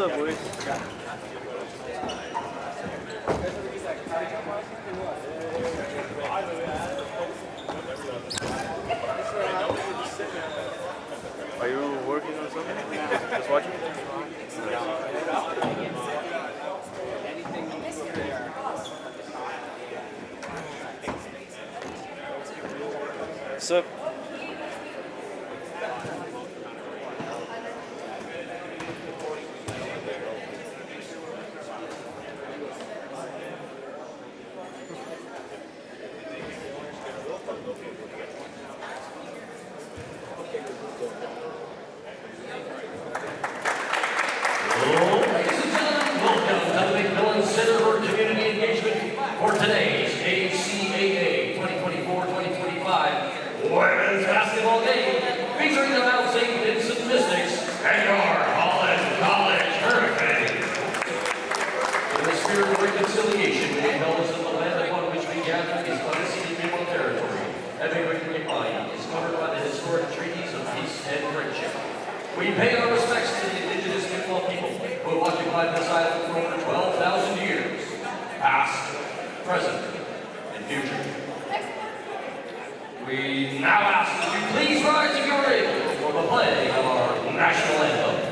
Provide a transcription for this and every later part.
up, boys? Are you working on something? Just watching? What's up? For today's ACAA 2024-2025 Women's Basketball Game, featuring the Mount St. Vincent Mystics and your Holland College Hurricanes. In the spirit of reconciliation, we acknowledge that the land upon which we gather is unceded people territory, and we recognize is covered by the historic treaties of peace and friendship. We pay our respects to the indigenous Mi'kmaq people who have occupied this island for over 12,000 years, past, present, and future. We now ask that you please rise if you're able for the play of our national anthem.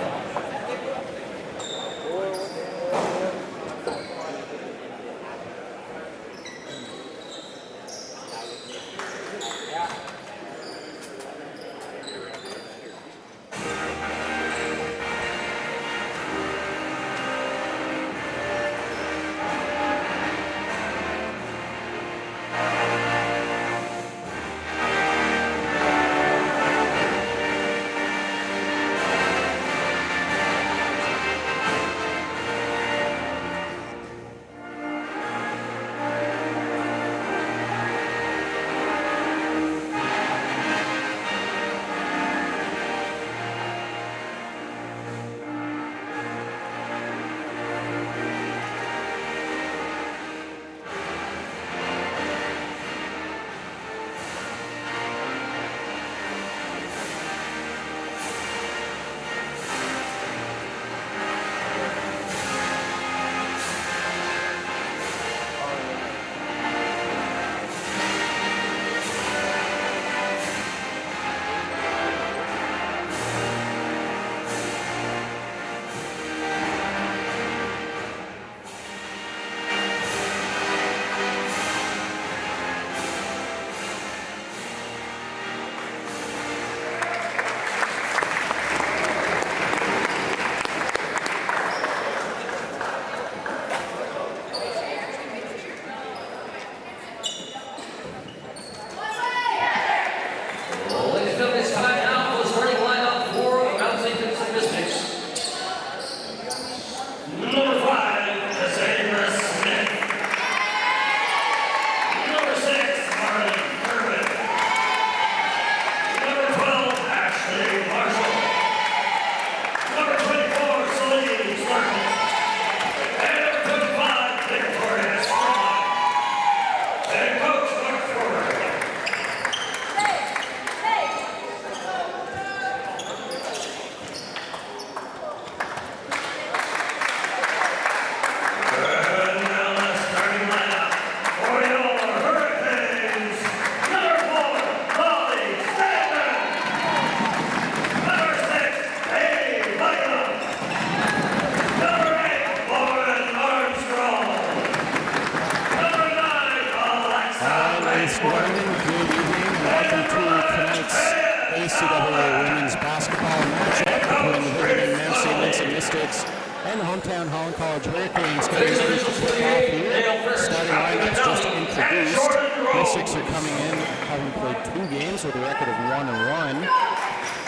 ACAA women's basketball matchup between the visiting Mount St. Vincent Mystics and the hometown Holland College Hurricanes getting ready to kick off here. Starting lineups just introduced. Mystics are coming in having played 2 games with a record of 1-1.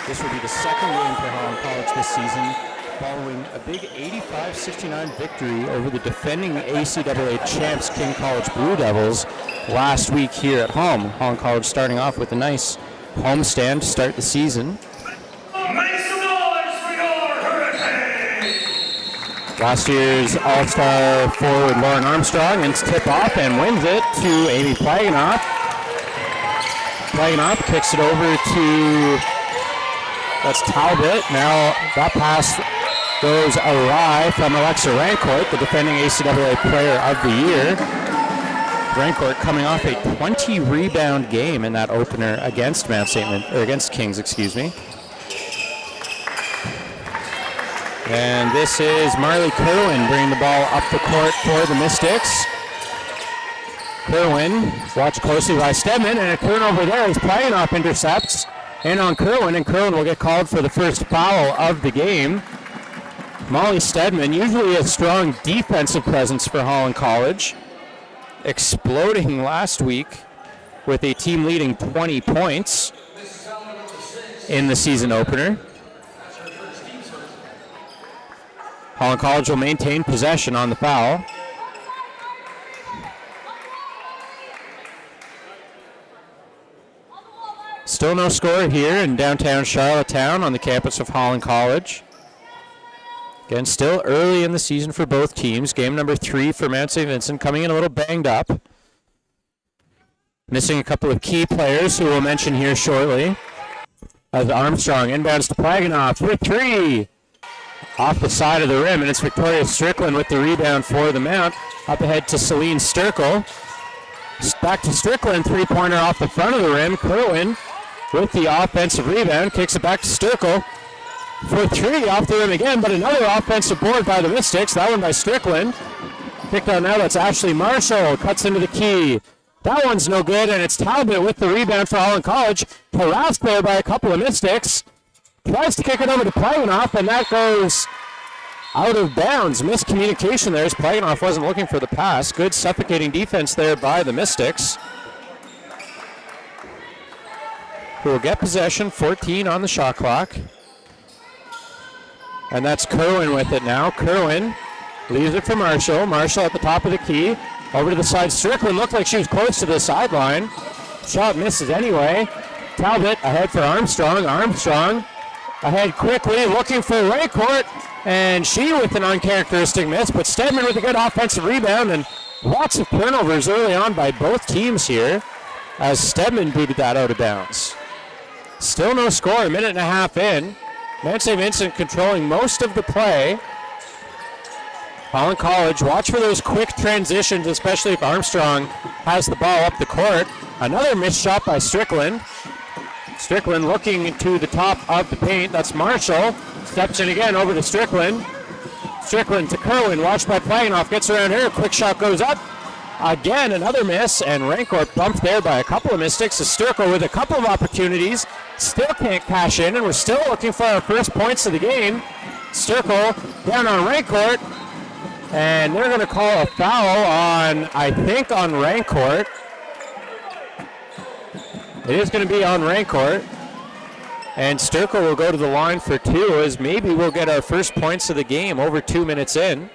This will be the second game for Holland College this season, following a big 85-69 victory over the defending ACAA champs King College Blue Devils last week here at home. Holland College starting off with a nice homestand to start the season. Make some noise for your Hurricanes! Last year's All-Star forward Lauren Armstrong ends tip-off and wins it to Amy Plaganoff. Plaganoff kicks it over to, that's Talbot. Now that pass goes awry from Alexa Rancourt, the defending ACAA Player of the Year. Rancourt coming off a 20-rebound game in that opener against against Kings, excuse me. And this is Marley Kerwin bringing the ball up the court for the Mystics. Kerwin, watched closely by Stedman, and a turnover there as Plaganoff intercepts in on Kerwin, and Kerwin will get called for the first foul of the game. Molly Stedman, usually a strong defensive presence for Holland College, exploding last week with a team-leading 20 points in the season opener. Holland College will maintain possession on the foul. Still no score here in downtown Charlottetown on the campus of Holland College. Again, still early in the season for both teams. Game number 3 for Mount St. Vincent, coming in a little banged up. Missing a couple of key players who we'll mention here shortly. As Armstrong inbounds to Plaganoff for 3. Off the side of the rim, and it's Victoria Strickland with the rebound for the Mount. Up ahead to Celine Sturkle. Back to Strickland, three-pointer off the front of the rim. Kerwin with the offensive rebound, kicks it back to Sturkle for 3 off the rim again, but another offensive board by the Mystics. That one by Strickland. Picked on now, that's Ashley Marshall, cuts into the key. That one's no good, and it's Talbot with the rebound for Holland College. Harassed there by a couple of Mystics. Tries to kick it over to Plaganoff, and that goes out of bounds. Miscommunication there as Plaganoff wasn't looking for the pass. Good suffocating defense there by the Mystics, who will get possession, 14 on the shot clock. And that's Kerwin with it now. Kerwin leaves it for Marshall. Marshall at the top of the key. Over to the side. Strickland looked like she was close to the sideline. Shot misses anyway. Talbot ahead for Armstrong. Armstrong ahead quickly, looking for Rancourt. And she with an uncharacteristic miss, but Stedman with a good offensive rebound, and lots of turnovers early on by both teams here as Stedman booted that out of bounds. Still no score, a minute and a half in. Mount St. Vincent controlling most of the play. Holland College, watch for those quick transitions, especially if Armstrong has the ball up the court. Another missed shot by Strickland. Strickland looking to the top of the paint. That's Marshall. Steps in again over to Strickland. Strickland to Kerwin, watched by Plaganoff. Gets around here. Quick shot goes up. Again, another miss, and Rancourt bumped there by a couple of Mystics. Sturkle with a couple of opportunities. Still can't cash in, and we're still looking for our first points of the game. Sturkle down on Rancourt, and they're going to call a foul on, I think, on Rancourt. It is going to be on Rancourt. And Sturkle will go to the line for 2, as maybe we'll get our first points of the game over 2 minutes in.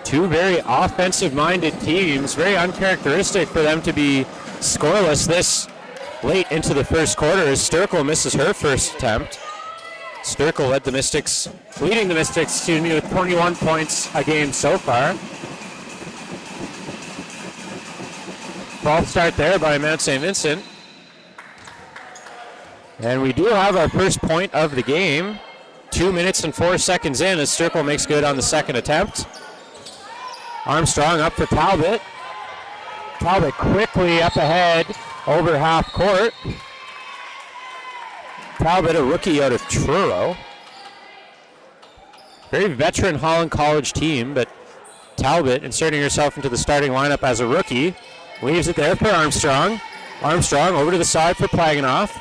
Two very offensive-minded teams. Very uncharacteristic for them to be scoreless this late into the first quarter as Sturkle misses her first attempt. Sturkle leading the Mystics, with 21 points a game so far. False start there by Mount St. Vincent. And we do have our first point of the game. 2 minutes and 4 seconds in as Sturkle makes good on the second attempt. Armstrong up for Talbot. Talbot quickly up ahead over half court. Talbot, a rookie out of Truro. Very veteran Holland College team, but Talbot inserting herself into the starting lineup as a rookie. Leaves it there for Armstrong. Armstrong over to the side for Plaganoff.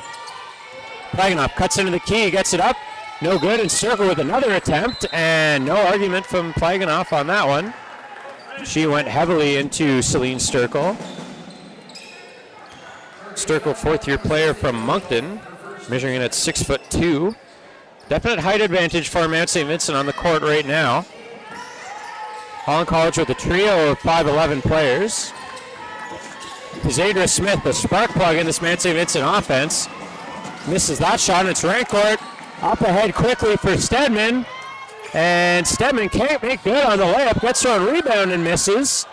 Plaganoff cuts into the key, gets it up. No good, and Sturkle with another attempt, and no argument from Plaganoff on that one. She went heavily into Celine Sturkle. Sturkle, fourth-year player from Moncton, measuring in at 6'2". Definite height advantage for Mount St. Vincent on the court right now. Holland College with a trio of 5'11" players. Zadra Smith, the spark plug in this Mount St. Vincent offense. Misses that shot, and it's Rancourt up ahead quickly for Stedman. And Stedman can't make good on the layup. Gets her on rebound and misses.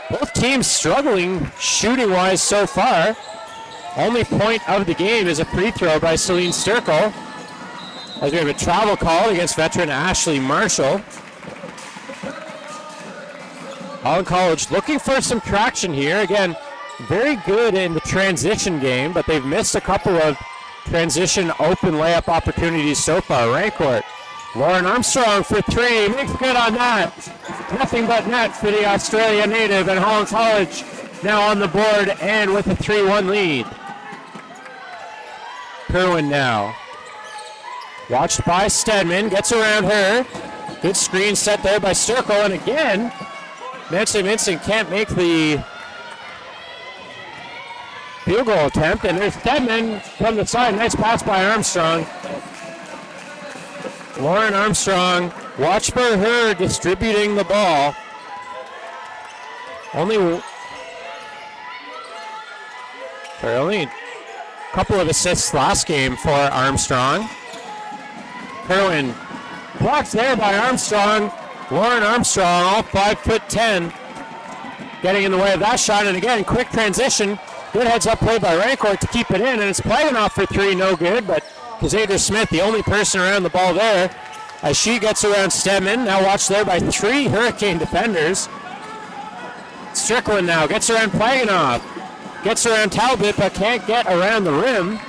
Both teams struggling shooting-wise so far. Only point of the game is a free throw by Celine Sturkle. as we have a travel call against veteran Ashley Marshall. Holland College looking for some traction here. Again, very good in the transition game, but they've missed a couple of transition open layup opportunities so far. Rancourt. Lauren Armstrong for three. Makes good on that. Nothing but net for the Australia native, and Holland College now on the board and with a 3-1 lead. Kerwin now. Watched by Stedman. Gets around her. Good screen set there by Sturkle, and again, Nancy Vincent can't make the field goal attempt, and there's Stedman from the side. Nice pass by Armstrong. Lauren Armstrong, watch for her distributing the ball. Only a couple of assists last game for Armstrong. Kerwin blocked there by Armstrong. Lauren Armstrong, all 5'10", getting in the way of that shot. And again, quick transition. Good heads-up play by Rancourt to keep it in, and it's playing off for three, no good. But Cassandra Smith, the only person around the ball there, as she gets around Stedman. Now watched there by three Hurricane defenders. Strickland now gets around Plaganoff. Gets around Talbot, but can't get around the rim.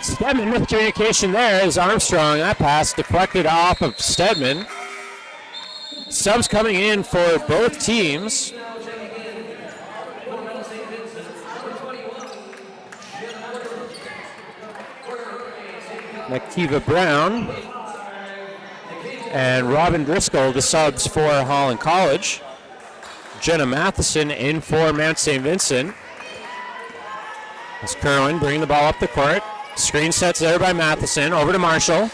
Stedman with communication there as Armstrong. That pass deflected off of Stedman. Subs coming in for both teams. Nakiva Brown and Robin Driscoll, the subs for Holland College. Jenna Matheson in for Mount St. Vincent. As Kerwin bringing the ball up the court. Screen sets there by Matheson. Over to Marshall.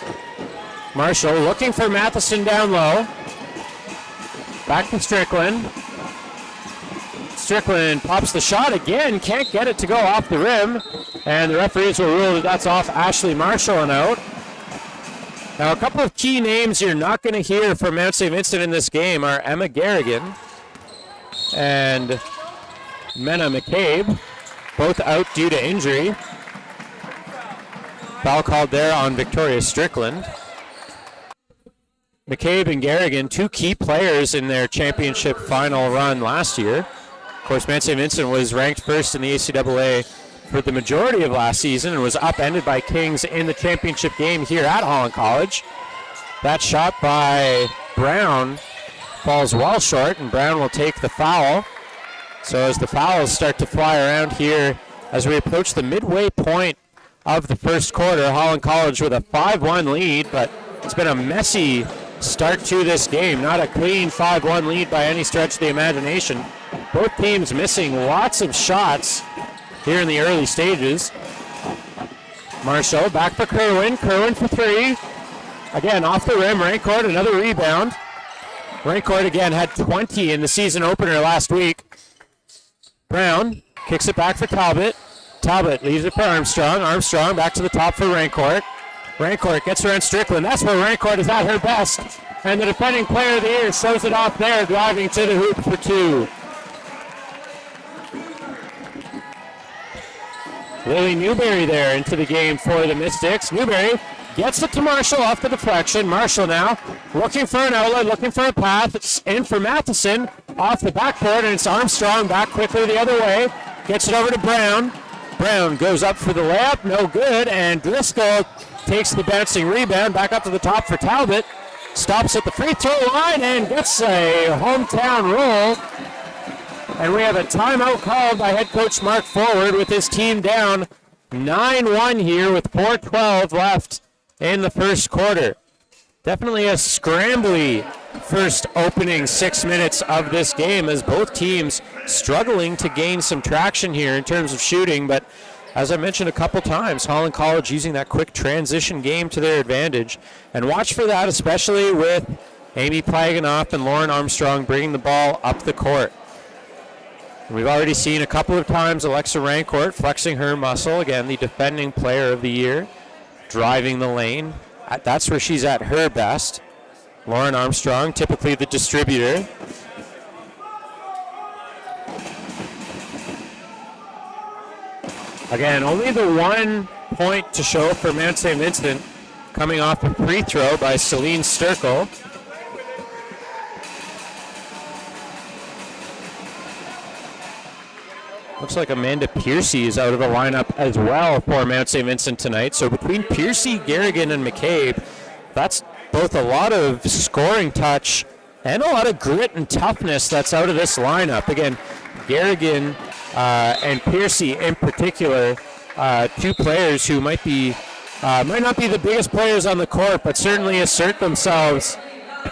Marshall looking for Matheson down low. Back to Strickland. Strickland pops the shot again. Can't get it to go off the rim. And the referees will rule that that's off Ashley Marshall and out. Now a couple of key names you're not going to hear from Mount St. Vincent in this game are Emma Garrigan and Mena McCabe, both out due to injury. Foul called there on Victoria Strickland. McCabe and Garrigan, two key players in their championship final run last year. Of course, Mount St. Vincent was ranked first in the ACAA for the majority of last season and was upended by Kings in the championship game here at Holland College. That shot by Brown falls well short, and Brown will take the foul. So as the fouls start to fly around here as we approach the midway point of the first quarter, Holland College with a 5-1 lead, but it's been a messy start to this game. Not a clean 5-1 lead by any stretch of the imagination. Both teams missing lots of shots here in the early stages. Marshall back for Kerwin. Kerwin for three. Again, off the rim. Rancourt, another rebound. Rancourt again had 20 in the season opener last week. Brown kicks it back for Talbot. Talbot leaves it for Armstrong. Armstrong back to the top for Rancourt. Rancourt gets around Strickland. That's where Rancourt is at her best. And the defending player of the year shows it off there, driving to the hoop for two. Lily Newberry there into the game for the Mystics. Newberry gets it to Marshall off the deflection. Marshall now looking for an outlet, looking for a path. It's in for Matheson off the backboard, and it's Armstrong back quickly the other way. Gets it over to Brown. Brown goes up for the layup, no good, and Driscoll takes the bouncing rebound back up to the top for Talbot. Stops at the free throw line and gets a hometown roll. And we have a timeout called by head coach Mark Forward with his team down 9-1 here with 4:12 left in the first quarter. Definitely a scrambly first opening 6 minutes of this game as both teams struggling to gain some traction here in terms of shooting. But as I mentioned a couple times, Holland College using that quick transition game to their advantage. And watch for that, especially with Amy Plaganoff and Lauren Armstrong bringing the ball up the court. We've already seen a couple of times Alexa Rancourt flexing her muscle. Again, the defending player of the year, driving the lane. That's where she's at her best. Lauren Armstrong, typically the distributor. Again, only the one point to show for Mount St. Vincent, coming off a free throw by Celine Sturkle. Looks like Amanda Piercy is out of the lineup as well for Mount St. Vincent tonight. So between Piercy, Garrigan, and McCabe, that's both a lot of scoring touch and a lot of grit and toughness that's out of this lineup. Again, Garrigan and Piercy in particular, two players who might not be the biggest players on the court, but certainly assert themselves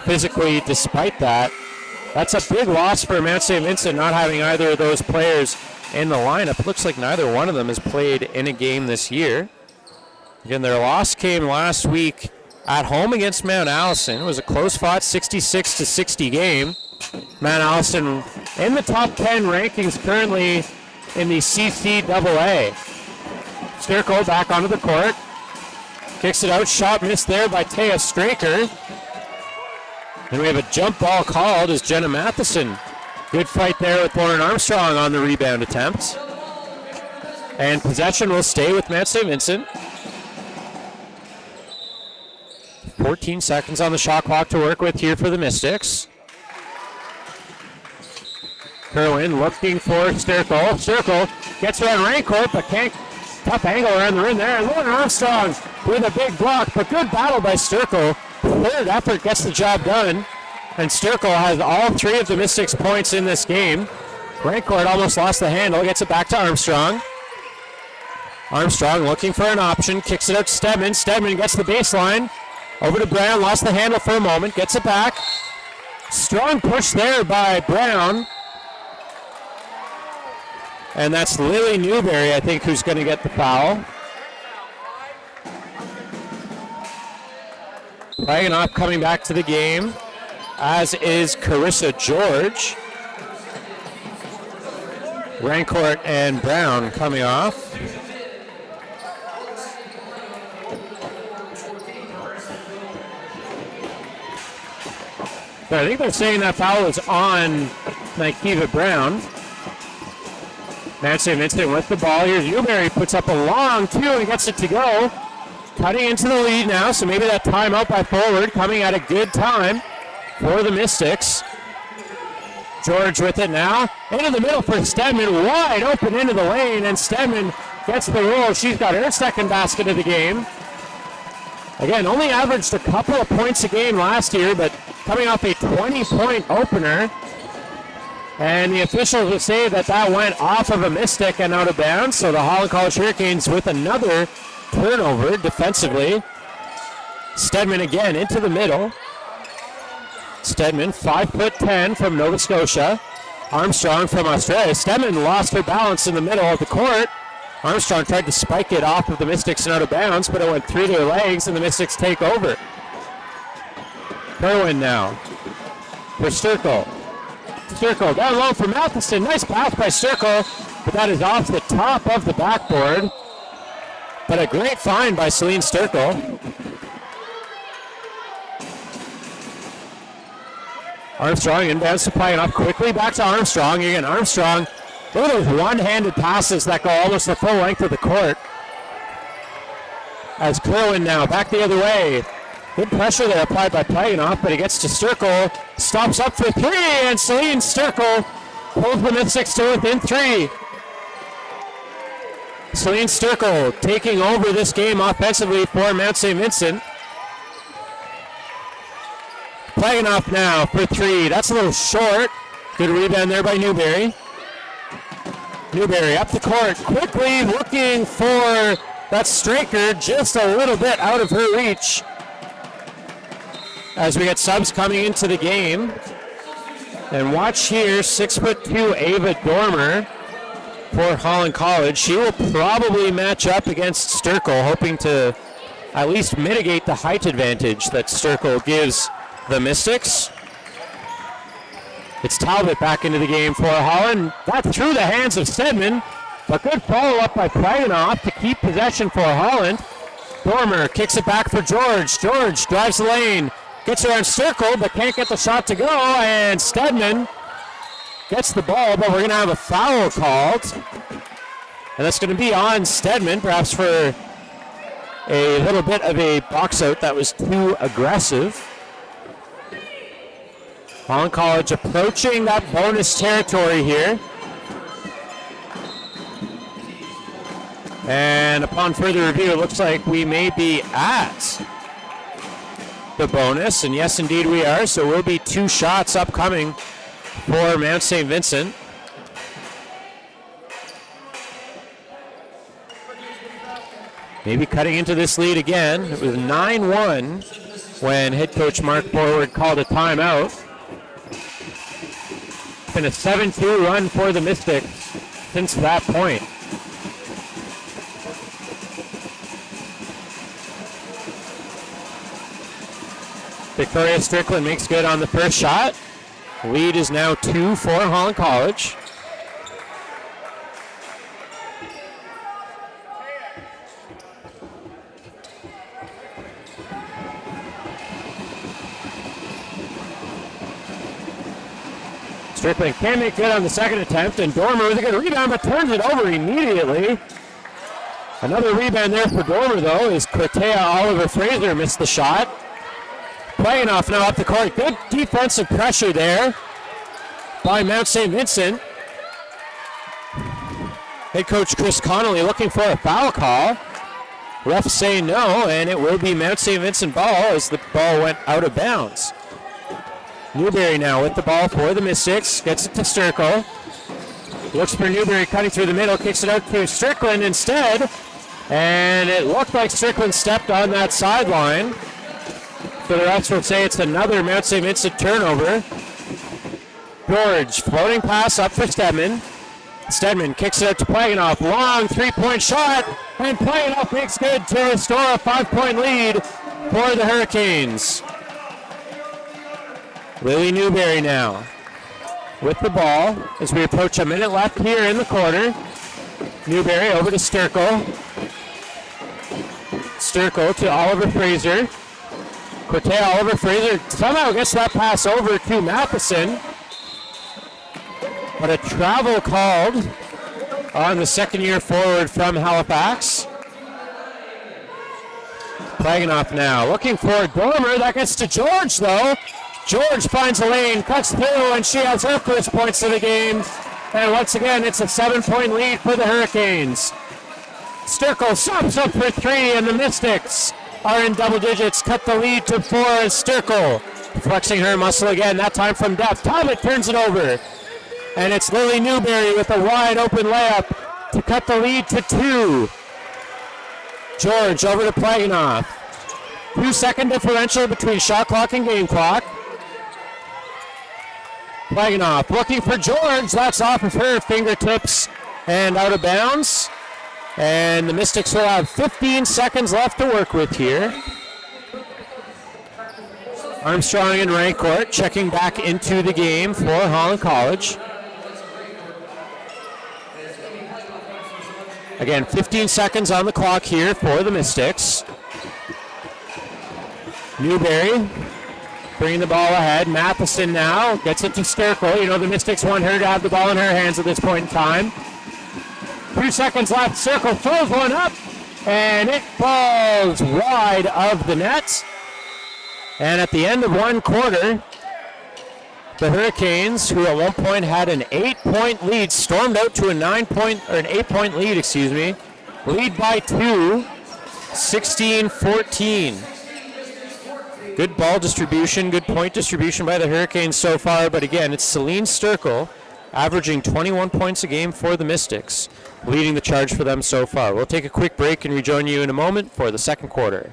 physically despite that. That's a big loss for Mount St. Vincent, not having either of those players in the lineup. It looks like neither one of them has played in a game this year. Again, their loss came last week at home against Mount Allison. It was a close-fought 66-60 game. Mount Allison in the top 10 rankings currently in the CCAA. Sturkle back onto the court. Kicks it out. Shot missed there by Taya Straker. And we have a jump ball called as Jenna Matheson. Good fight there with Lauren Armstrong on the rebound attempt. And possession will stay with Mount St. Vincent. 14 seconds on the shot clock to work with here for the Mystics. Kerwin looking for Sturkle. Sturkle gets around Rancourt, but can't. Tough angle around the rim there. And Lauren Armstrong with a big block, but good battle by Sturkle. Third effort gets the job done. And Sturkle has all three of the Mystics' points in this game. Rancourt almost lost the handle, gets it back to Armstrong. Armstrong looking for an option, kicks it out to Stedman. Stedman gets the baseline. Over to Brown, lost the handle for a moment, gets it back. Strong push there by Brown. And that's Lily Newberry, I think, who's going to get the foul. Plaganoff coming back to the game, as is Carissa George. Rancourt and Brown coming off. So I think they're saying that foul is on Nikiva Brown. Mount St. Vincent with the ball. Here's Newberry, puts up a long two and gets it to go. Cutting into the lead now, so maybe that timeout by forward coming at a good time for the Mystics. George with it now. Into the middle for Stedman, wide open into the lane, and Stedman gets the roll. She's got her second basket of the game. Again, only averaged a couple of points a game last year, but coming off a 20-point opener. And the officials will say that that went off of a Mystic and out of bounds, so the Holland College Hurricanes with another turnover defensively. Stedman again into the middle. Stedman, 5'10" from Nova Scotia. Armstrong from Australia. Stedman lost her balance in the middle of the court. Armstrong tried to spike it off of the Mystics and out of bounds, but it went through their legs and the Mystics take over. Kerwin now for Sturkle. Sturkle down low for Matheson. Nice pass by Sturkle, but that is off the top of the backboard. But a great find by Celine Sturkle. Armstrong inbounds to Plaganoff quickly back to Armstrong. Again, Armstrong, look at those one-handed passes that go almost the full length of the court. As Kerwin now back the other way. Good pressure there applied by Plaganoff, but he gets to Sturkle, stops up for three, and Celine Sturkle pulls the Mystics to within three. Celine Sturkle taking over this game offensively for Mount St. Vincent. Plaganoff now for three. That's a little short. Good rebound there by Newberry. Newberry up the court, quickly looking for that Straker, just a little bit out of her reach. As we get subs coming into the game. And watch here, 6'2" Ava Dormer for Holland College. She will probably match up against Sturkle, hoping to at least mitigate the height advantage that Sturkle gives the Mystics. It's Talbot back into the game for Holland. That's through the hands of Stedman, but good follow-up by Plaganoff to keep possession for Holland. Dormer kicks it back for George. George drives the lane. Gets around Sturkle, but can't get the shot to go, and Stedman gets the ball, but we're going to have a foul called. And that's going to be on Stedman, perhaps for a little bit of a box out that was too aggressive. Holland College approaching that bonus territory here. And upon further review, it looks like we may be at the bonus. And yes, indeed we are. So we'll be 2 shots upcoming for Mount St. Vincent. Maybe cutting into this lead again. It was 9-1 when head coach Mark Forward called a timeout. It's been a 7-2 run for the Mystics since that point. Victoria Strickland makes good on the first shot. Lead is now 2 for Holland College. Strickland can make good on the second attempt, and Dormer with a good rebound, but turns it over immediately. Another rebound there for Dormer, though, as Cortea Oliver Fraser missed the shot. Playing off now up the court. Good defensive pressure there by Mount St. Vincent. Head coach Chris Connolly looking for a foul call. Ref saying no, and it will be Mount St. Vincent ball as the ball went out of bounds. Newberry now with the ball for the Mystics. Gets it to Sturkle. Looks for Newberry cutting through the middle. Kicks it out to Strickland instead. And it looked like Strickland stepped on that sideline. So the refs would say it's another Mount St. Vincent turnover. George floating pass up for Stedman. Stedman kicks it out to Plaganoff. Long 3-point shot. And Plaganoff makes good to restore a 5-point lead for the Hurricanes. Lily Newberry now with the ball as we approach a minute left here in the quarter. Newberry over to Sturkle. Sturkle to Oliver Fraser. Cortea Oliver Fraser somehow gets that pass over to Matheson. But a travel called on the second-year forward from Halifax. Plaganoff now looking for Dormer. That gets to George, though. George finds a lane, cuts through, and she has her first points of the game. And once again, it's a 7-point lead for the Hurricanes. Sturkle stops up for 3, and the Mystics are in double digits. Cut the lead to 4 as Sturkle flexing her muscle again, that time from depth. Talbot turns it over. And it's Lily Newberry with a wide open layup to cut the lead to 2. George over to Plaganoff. 2-second differential between shot clock and game clock. Plaganoff looking for George. That's off of her fingertips and out of bounds. And the Mystics will have 15 seconds left to work with here. Armstrong and Rancourt checking back into the game for Holland College. Again, 15 seconds on the clock here for the Mystics. Newberry bringing the ball ahead. Matheson now gets it to Sturkle. You know the Mystics want her to have the ball in her hands at this point in time. 2 seconds left. Sturkle throws one up, and it falls wide of the net. And at the end of one quarter, the Hurricanes, who at one point had an 8-point lead, stormed out to an 8-point lead, lead by 2, 16-14. Good ball distribution, good point distribution by the Hurricanes so far, but again, it's Celine Sturkle averaging 21 points a game for the Mystics, leading the charge for them so far. We'll take a quick break and rejoin you in a moment for the second quarter.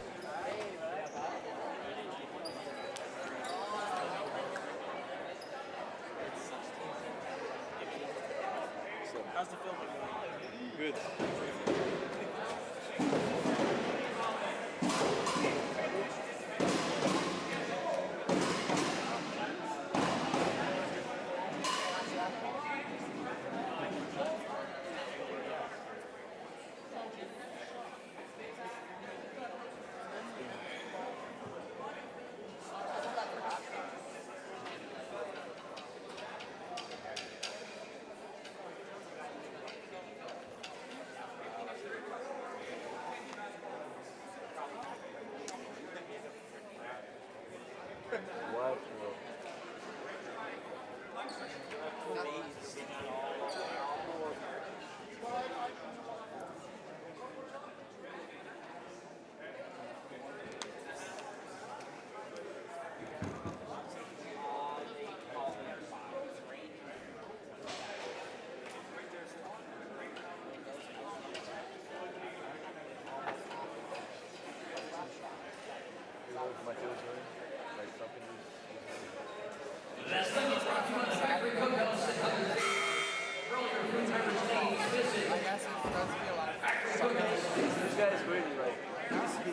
Good.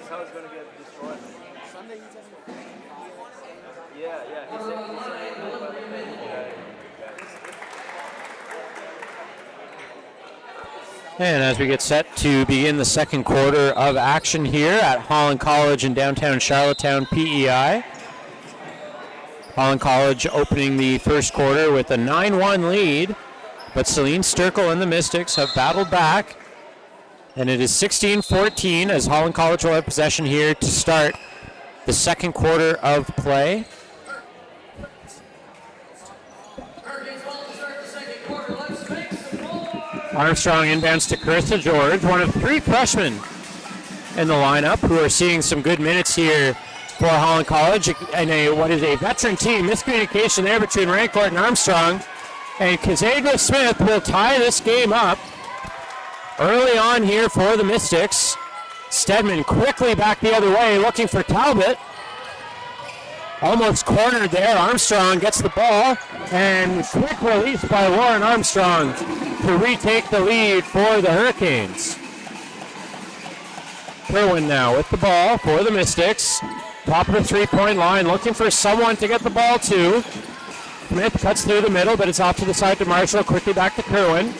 his house gonna get destroyed. Sunday he's having Yeah, he said And as we get set to begin the second quarter of action here at Holland College in downtown Charlottetown, PEI. Holland College opening the first quarter with a 9-1 lead, but Celine Sturkle and the Mystics have battled back. And it is 16-14 as Holland College will have possession here to start the second quarter of play. Armstrong inbounds to Carissa George, one of three freshmen in the lineup who are seeing some good minutes here for Holland College and what is a veteran team. Miscommunication there between Rancourt and Armstrong. And Cassandra Smith will tie this game up early on here for the Mystics. Stedman quickly back the other way looking for Talbot. Almost cornered there. Armstrong gets the ball and quick release by Lauren Armstrong to retake the lead for the Hurricanes. Kerwin now with the ball for the Mystics. Top of the three-point line, looking for someone to get the ball to. Smith cuts through the middle, but it's off to the side to Marshall. Quickly back to Kerwin.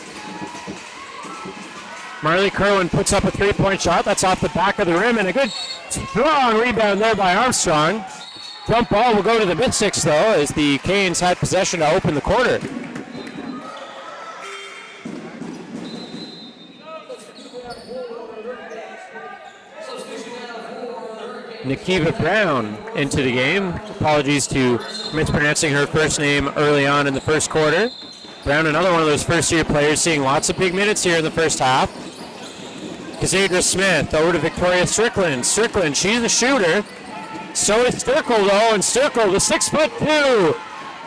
Marley Kerwin puts up a three-point shot. That's off the back of the rim, and a good strong rebound there by Armstrong. Jump ball will go to the Mystics, though, as the Canes had possession to open the quarter. Nikiva Brown into the game. Apologies to mispronouncing her first name early on in the first quarter. Brown, another one of those first-year players, seeing lots of big minutes here in the first half. Cassandra Smith over to Victoria Strickland. Strickland, she's a shooter. So is Sturkle, though, and Sturkle, the 6'2"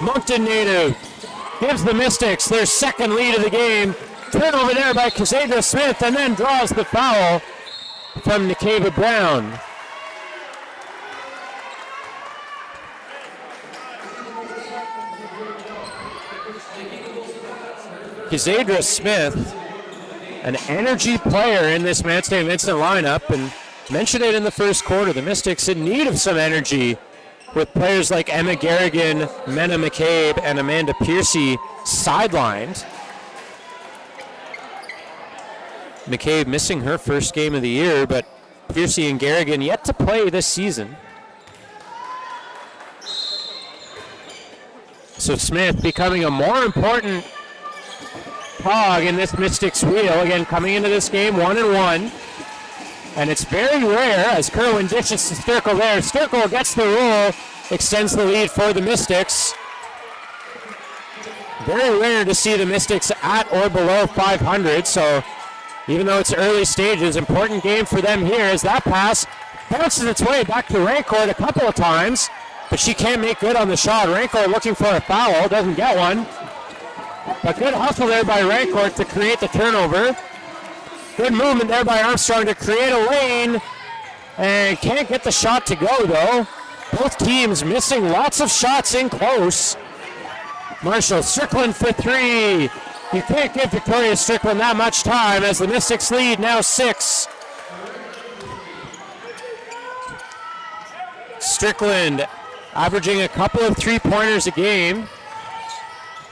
Moncton native, gives the Mystics their second lead of the game. Turnover there by Cassandra Smith, and then draws the foul from Nikiva Brown. Cassandra Smith, an energy player in this Mansfield Vincent lineup, and mentioned it in the first quarter. The Mystics in need of some energy with players like Emma Garrigan, Mena McCabe, and Amanda Piercy sidelined. McCabe missing her first game of the year, but Piercy and Garrigan yet to play this season. So Smith becoming a more important cog in this Mystics wheel. Again, coming into this game 1-1. And it's very rare as Kerwin dishes to Sturkle there. Sturkle gets the roll, extends the lead for the Mystics. Very rare to see the Mystics at or below 500, so even though it's early stages, important game for them here as that pass bounces its way back to Rancourt a couple of times, but she can't make good on the shot. Rancourt looking for a foul, doesn't get one. But good hustle there by Rancourt to create the turnover. Good movement there by Armstrong to create a lane, and can't get the shot to go, though. Both teams missing lots of shots in close. Marshall Strickland for three. You can't give Victoria Strickland that much time as the Mystics lead now 6. Strickland averaging a couple of three-pointers a game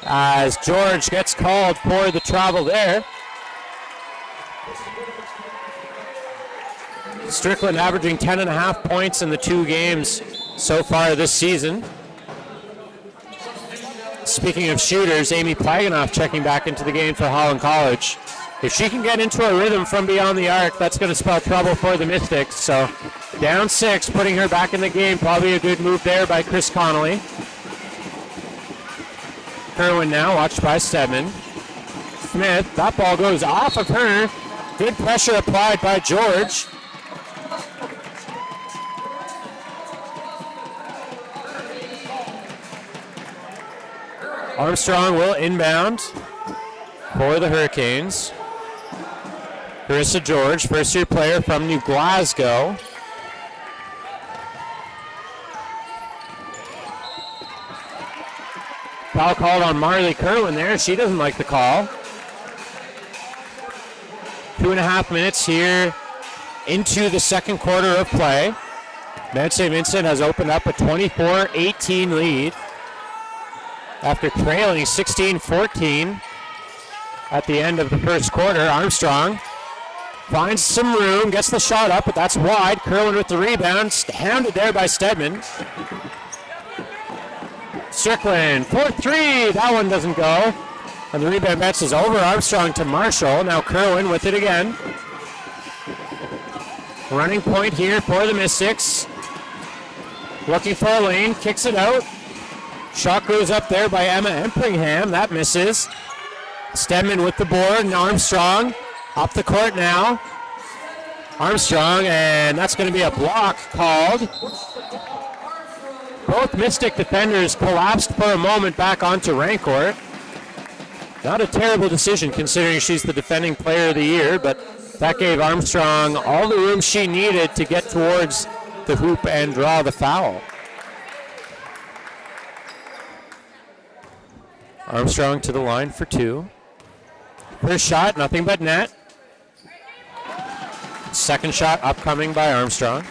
as George gets called for the travel there. Strickland averaging 10.5 points in the 2 games so far this season. Speaking of shooters, Amy Plaganoff checking back into the game for Holland College. If she can get into a rhythm from beyond the arc, that's going to spell trouble for the Mystics. So down 6, putting her back in the game. Probably a good move there by Chris Connolly. Kerwin now, watched by Stedman. Smith, that ball goes off of her. Good pressure applied by George. Armstrong will inbound for the Hurricanes. Carissa George, first-year player from New Glasgow. Foul called on Marley Kerwin there. She doesn't like the call. 2.5 minutes here into the second quarter of play. Mount St. Vincent has opened up a 24-18 lead after trailing 16-14 at the end of the first quarter. Armstrong finds some room, gets the shot up, but that's wide. Kerwin with the rebound, hounded there by Stedman. Strickland, 4-3, that one doesn't go. And the rebound bounces over. Armstrong to Marshall. Now Kerwin with it again. Running point here for the Mystics. Looking for a lane, kicks it out. Shot goes up there by Emma Empringham. That misses. Stedman with the board, and Armstrong up the court now. Armstrong, and that's going to be a block called. Both Mystic defenders collapsed for a moment back onto Rancourt. Not a terrible decision considering she's the defending player of the year, but that gave Armstrong all the room she needed to get towards the hoop and draw the foul. Armstrong to the line for two. First shot, nothing but net. Second shot upcoming by Armstrong.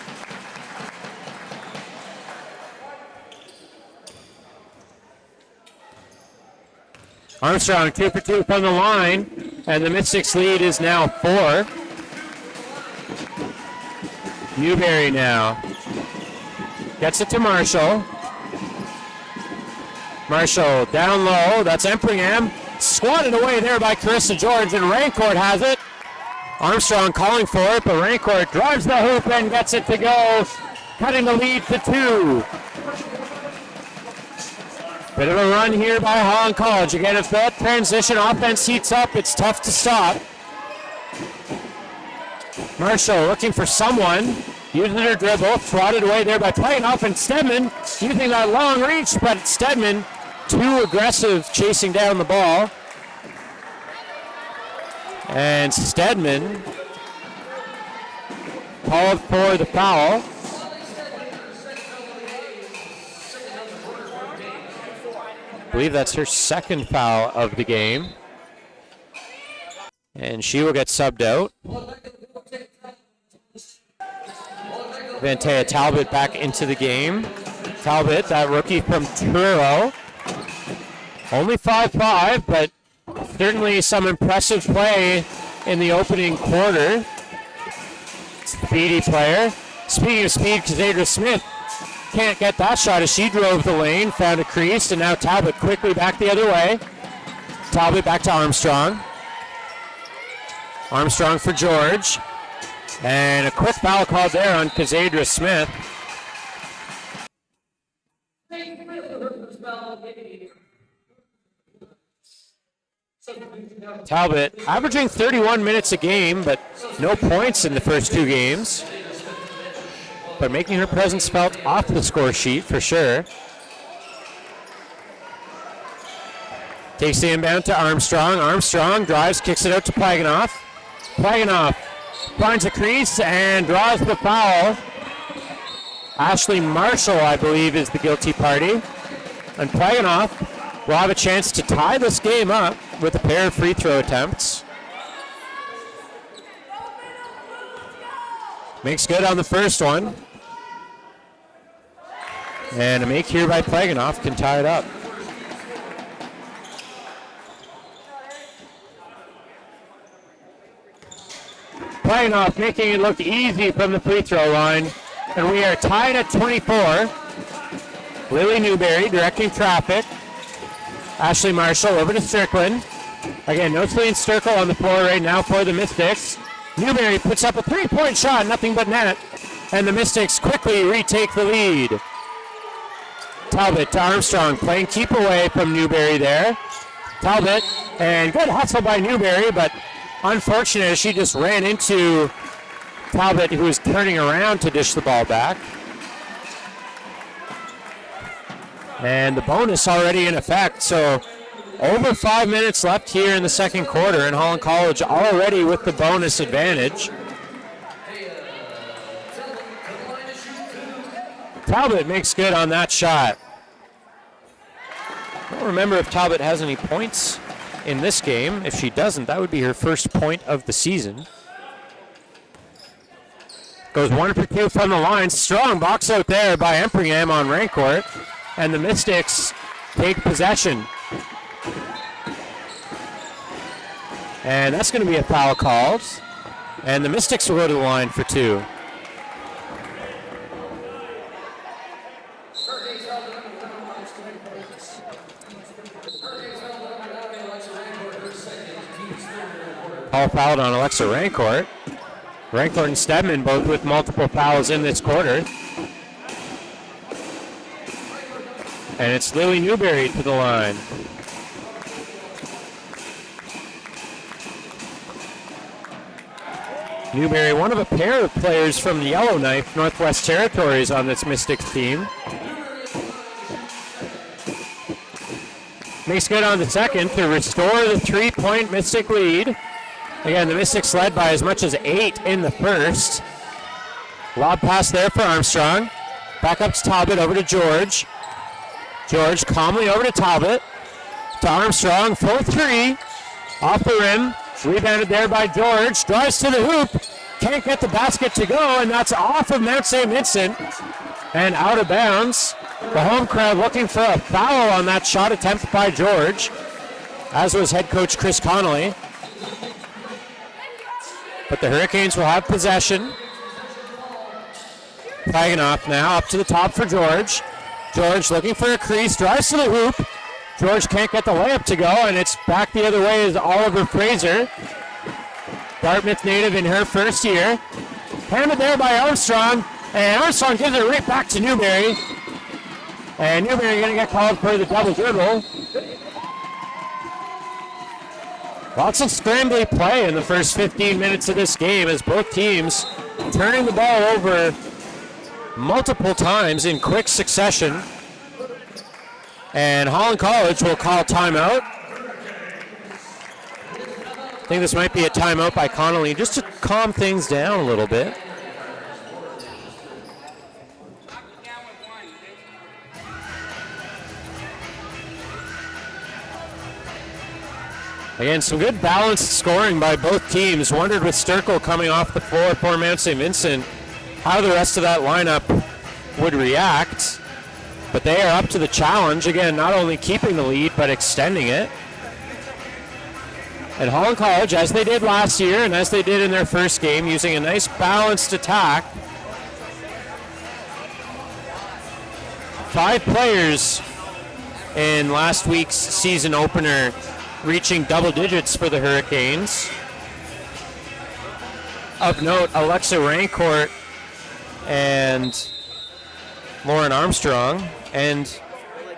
Armstrong 2 for 2 from the line, and the Mystics lead is now 4. Newberry now gets it to Marshall. Marshall down low, that's Empringham. Swatted away there by Carissa George, and Rancourt has it. Armstrong calling for it, but Rancourt drives the hoop and gets it to go, cutting the lead to 2. Bit of a run here by Holland College. Again, if that transition offense heats up, it's tough to stop. Marshall looking for someone, using her dribble, swatted away there by playing off, and Stedman using that long reach, but Stedman too aggressive chasing down the ball. And Stedman called for the foul. I believe that's her second foul of the game. And she will get subbed out. Vantea Talbot back into the game. Talbot, that rookie from Truro. Only 5'5", but certainly some impressive play in the opening quarter. Speedy player. Speaking of speed, Cassandra Smith can't get that shot as she drove the lane, found a crease, and now Talbot quickly back the other way. Talbot back to Armstrong. Armstrong for George. And a quick foul called there on Cassandra Smith. Talbot averaging 31 minutes a game, but no points in the first 2 games. But making her presence felt off the score sheet for sure. Takes the inbound to Armstrong. Armstrong drives, kicks it out to Plaganoff. Plaganoff finds a crease and draws the foul. Ashley Marshall, I believe, is the guilty party. And Plaganoff will have a chance to tie this game up with a pair of free throw attempts. Makes good on the first one. And a make here by Plaganoff can tie it up. Plaganoff making it look easy from the free throw line. And we are tied at 24. Lily Newberry directing traffic. Ashley Marshall over to Strickland. Again, no Celine Sturkle on the floor right now for the Mystics. Newberry puts up a 3-point shot, nothing but net. And the Mystics quickly retake the lead. Talbot to Armstrong, playing keep away from Newberry there. Talbot, and good hustle by Newberry, but unfortunate she just ran into Talbot, who was turning around to dish the ball back. And the bonus already in effect, so over 5 minutes left here in the second quarter, and Holland College already with the bonus advantage. Talbot makes good on that shot. I don't remember if Talbot has any points in this game. If she doesn't, that would be her first point of the season. Goes 1 for 2 from the line. Strong box out there by Empringham on Rancourt. And the Mystics take possession. And that's going to be a foul called. And the Mystics will go to the line for 2. All fouled on Alexa Rancourt. Rancourt and Stedman both with multiple fouls in this quarter. And it's Lily Newberry to the line. Newberry, one of a pair of players from the Yellowknife, Northwest Territories on this Mystics team. Makes good on the second to restore the 3-point Mystic lead. Again, the Mystics led by as much as 8 in the first. Lob pass there for Armstrong. Back up to Talbot, over to George. George calmly over to Talbot. To Armstrong, full 3. Off the rim. Rebounded there by George. Drives to the hoop. Can't get the basket to go, and that's off of Mount St. Vincent. And out of bounds. The home crowd looking for a foul on that shot attempt by George, as was head coach Chris Connolly. But the Hurricanes will have possession. Flagging off now, up to the top for George. George looking for a crease, drives to the hoop. George can't get the layup to go, and it's back the other way as Oliver Fraser. Dartmouth native in her first year. Handed there by Armstrong, and Armstrong gives it right back to Newberry. And Newberry going to get called for the double dribble. Lots of scrambly play in the first 15 minutes of this game as both teams turning the ball over multiple times in quick succession. And Holland College will call timeout. I think this might be a timeout by Connolly just to calm things down a little bit. Again, some good balanced scoring by both teams. Wondered with Sturkle coming off the floor for Mount St. Vincent how the rest of that lineup would react. But they are up to the challenge. Again, not only keeping the lead, but extending it. And Holland College, as they did last year and as they did in their first game, using a nice balanced attack. 5 players in last week's season opener reaching double digits for the Hurricanes. Of note, Alexa Rancourt and Lauren Armstrong and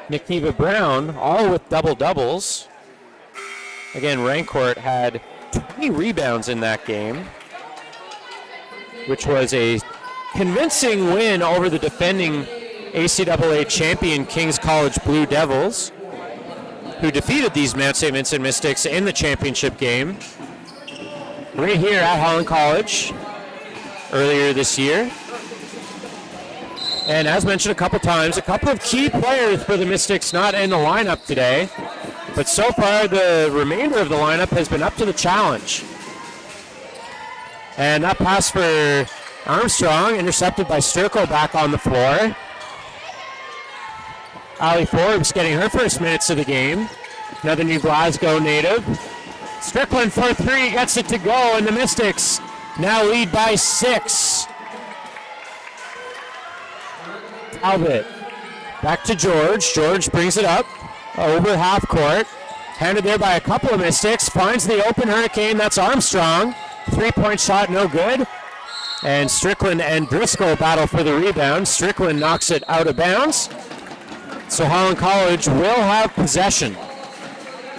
Nikiva Brown, all with double-doubles. Again, Rancourt had 20 rebounds in that game, which was a convincing win over the defending ACAA champion Kings College Blue Devils, who defeated these Mount St. Vincent Mystics in the championship game right here at Holland College earlier this year. And as mentioned a couple times, a couple of key players for the Mystics not in the lineup today, but so far the remainder of the lineup has been up to the challenge. And that pass for Armstrong, intercepted by Sturkle back on the floor. Allie Forbes getting her first minutes of the game. Another New Glasgow native. Strickland for 3, gets it to go, and the Mystics now lead by 6. Talbot back to George. George brings it up over half court. Handed there by a couple of Mystics. Finds the open Hurricane. That's Armstrong. 3-point shot, no good. And Strickland and Driscoll battle for the rebound. Strickland knocks it out of bounds. So Holland College will have possession.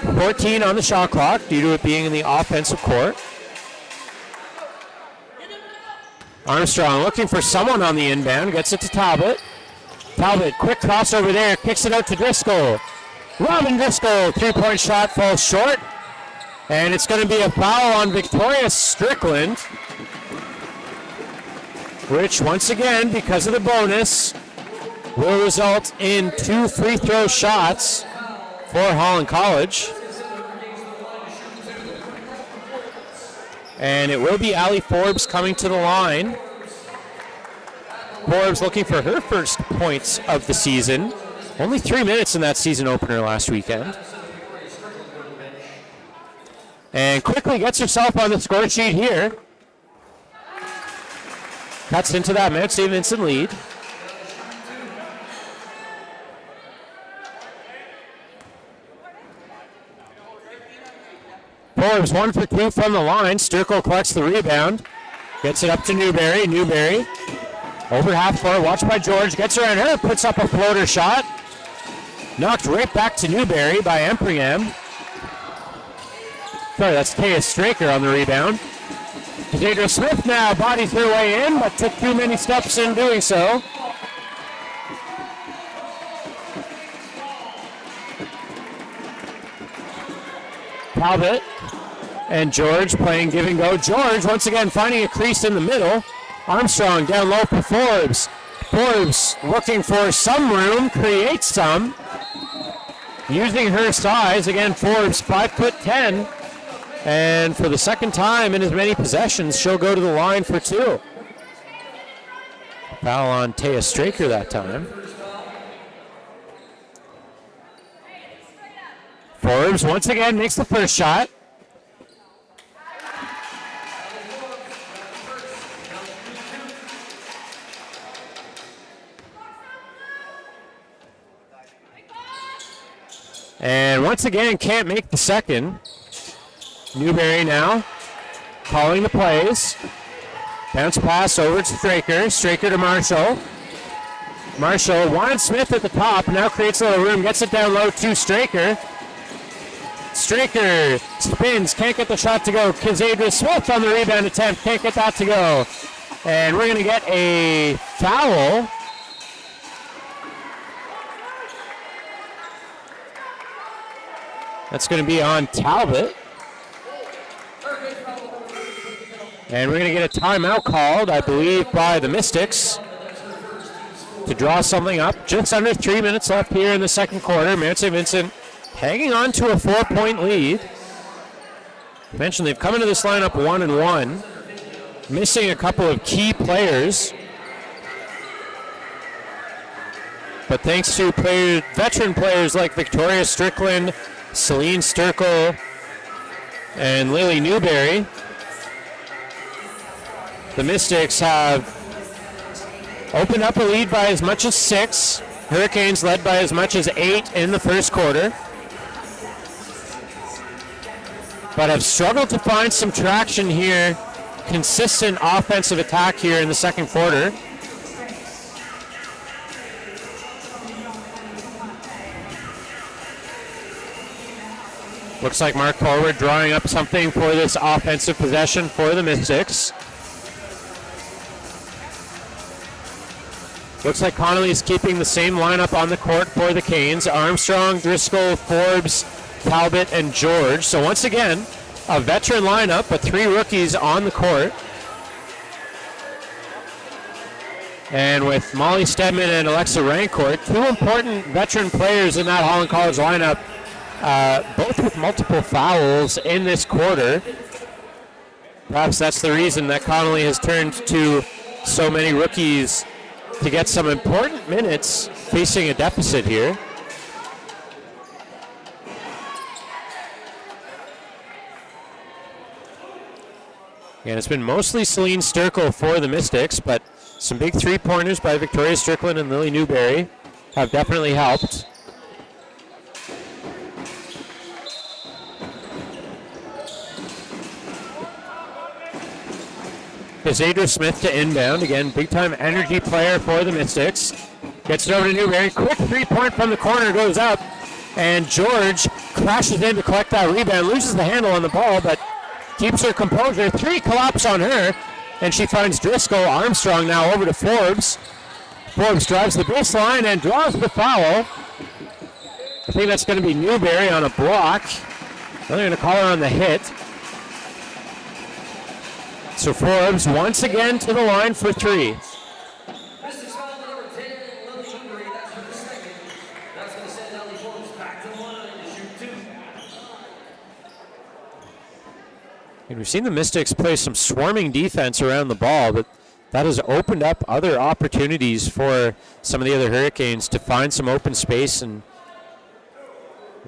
14 on the shot clock due to it being in the offensive court. Armstrong looking for someone on the inbound. Gets it to Talbot. Talbot, quick crossover there. Kicks it out to Driscoll. Robin Driscoll, 3-point shot falls short. And it's going to be a foul on Victoria Strickland, which once again, because of the bonus, will result in 2 free throw shots for Holland College. And it will be Allie Forbes coming to the line Forbes looking for her first points of the season. Only 3 minutes in that season opener last weekend. And quickly gets herself on the score sheet here. Cuts into that Mount St. Vincent lead. Forbes 1 for 2 from the line. Sturkle collects the rebound. Gets it up to Newberry. Newberry over half court. Watched by George. Gets around her. Puts up a floater shot. Knocked right back to Newberry by Empringham. Sorry, that's Taya Straker on the rebound. Deidre Smith now bodies her way in, but took too many steps in doing so. Talbot and George playing give and go. George once again finding a crease in the middle. Armstrong down low for Forbes. Forbes looking for some room, creates some. Using her size, again Forbes 5'10", and for the second time in as many possessions, she'll go to the line for 2. Foul on Taya Straker that time. Forbes once again makes the first shot. And once again, can't make the second. Newberry now calling the plays. Bounce pass over to Straker. Straker to Marshall. Marshall wants Smith at the top. Now creates a little room. Gets it down low to Straker. Straker spins. Can't get the shot to go. Kazadra Smith on the rebound attempt. Can't get that to go. And we're going to get a foul. That's going to be on Talbot. And we're going to get a timeout called, I believe, by the Mystics to draw something up. Just under 3 minutes left here in the second quarter. Mount St. Vincent hanging on to a 4-point lead. I mentioned they've come into this lineup 1-1, missing a couple of key players. But thanks to veteran players like Victoria Strickland, Celine Sturkle, and Lily Newberry, the Mystics have opened up a lead by as much as 6. Hurricanes led by as much as 8 in the first quarter, but have struggled to find some traction here. Consistent offensive attack here in the second quarter. Looks like Mark Forward drawing up something for this offensive possession for the Mystics. Looks like Connolly is keeping the same lineup on the court for the Canes. Armstrong, Driscoll, Forbes, Talbot, and George. So once again, a veteran lineup, but 3 rookies on the court. And with Molly Stedman and Alexa Rancourt, 2 important veteran players in that Holland College lineup, both with multiple fouls in this quarter. Perhaps that's the reason that Connolly has turned to so many rookies to get some important minutes facing a deficit here. And it's been mostly Celine Sturkle for the Mystics, but some big 3-pointers by Victoria Strickland and Lily Newberry have definitely helped. Zadra Smith to inbound. Again, big-time energy player for the Mystics. Gets it over to Newberry. Quick 3-point from the corner goes up. And George crashes in to collect that rebound. Loses the handle on the ball, but keeps her composure. 3 collapse on her. And she finds Driscoll. Armstrong now over to Forbes. Forbes drives the baseline and draws the foul. I think that's going to be Newberry on a block. They're going to call her on the hit. So Forbes once again to the line for 3. And we've seen the Mystics play some swarming defense around the ball, but that has opened up other opportunities for some of the other Hurricanes to find some open space and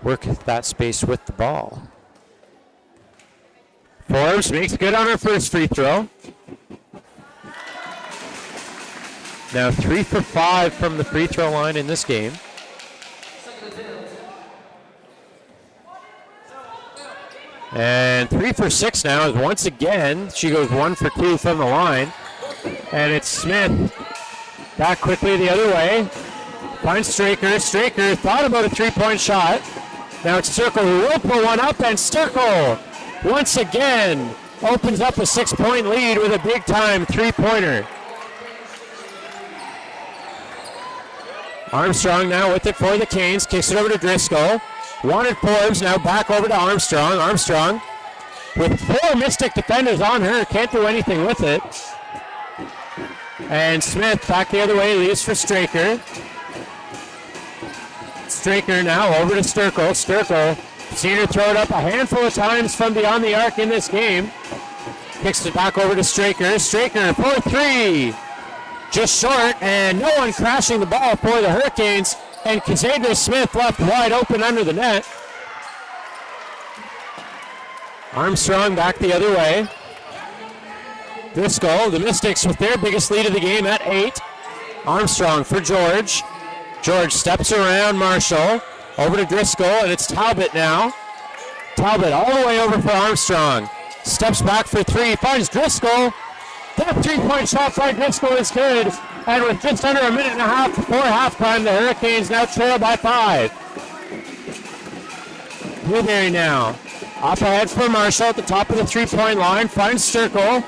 work that space with the ball. Forbes makes good on her first free throw. Now 3 for 5 from the free throw line in this game. And 3 for 6 now as once again she goes 1 for 2 from the line. And it's Smith back quickly the other way. Finds Straker. Straker thought about a 3-point shot. Now it's Sturkle who will pull one up, and Sturkle once again opens up a 6-point lead with a big time 3-pointer. Armstrong now with it for the Canes, kicks it over to Driscoll. Wanted Forbes, now back over to Armstrong. Armstrong with 4 Mystic defenders on her, can't do anything with it. And Smith back the other way, leaves for Straker. Straker now over to Sturkle. Sturkle, seen her throw it up a handful of times from beyond the arc in this game. Kicks it back over to Straker. Straker for 3. Just short, and no one crashing the ball for the Hurricanes. And Cassandra Smith left wide open under the net. Armstrong back the other way. Driscoll, the Mystics with their biggest lead of the game at 8. Armstrong for George. George steps around Marshall. Over to Driscoll, and it's Talbot now. Talbot all the way over for Armstrong. Steps back for 3, finds Driscoll. That 3-point shot by Driscoll is good. And with just under a minute and a half before halftime, the Hurricanes now trail by 5. Newberry now. Up ahead for Marshall at the top of the 3-point line. Finds Sturkle.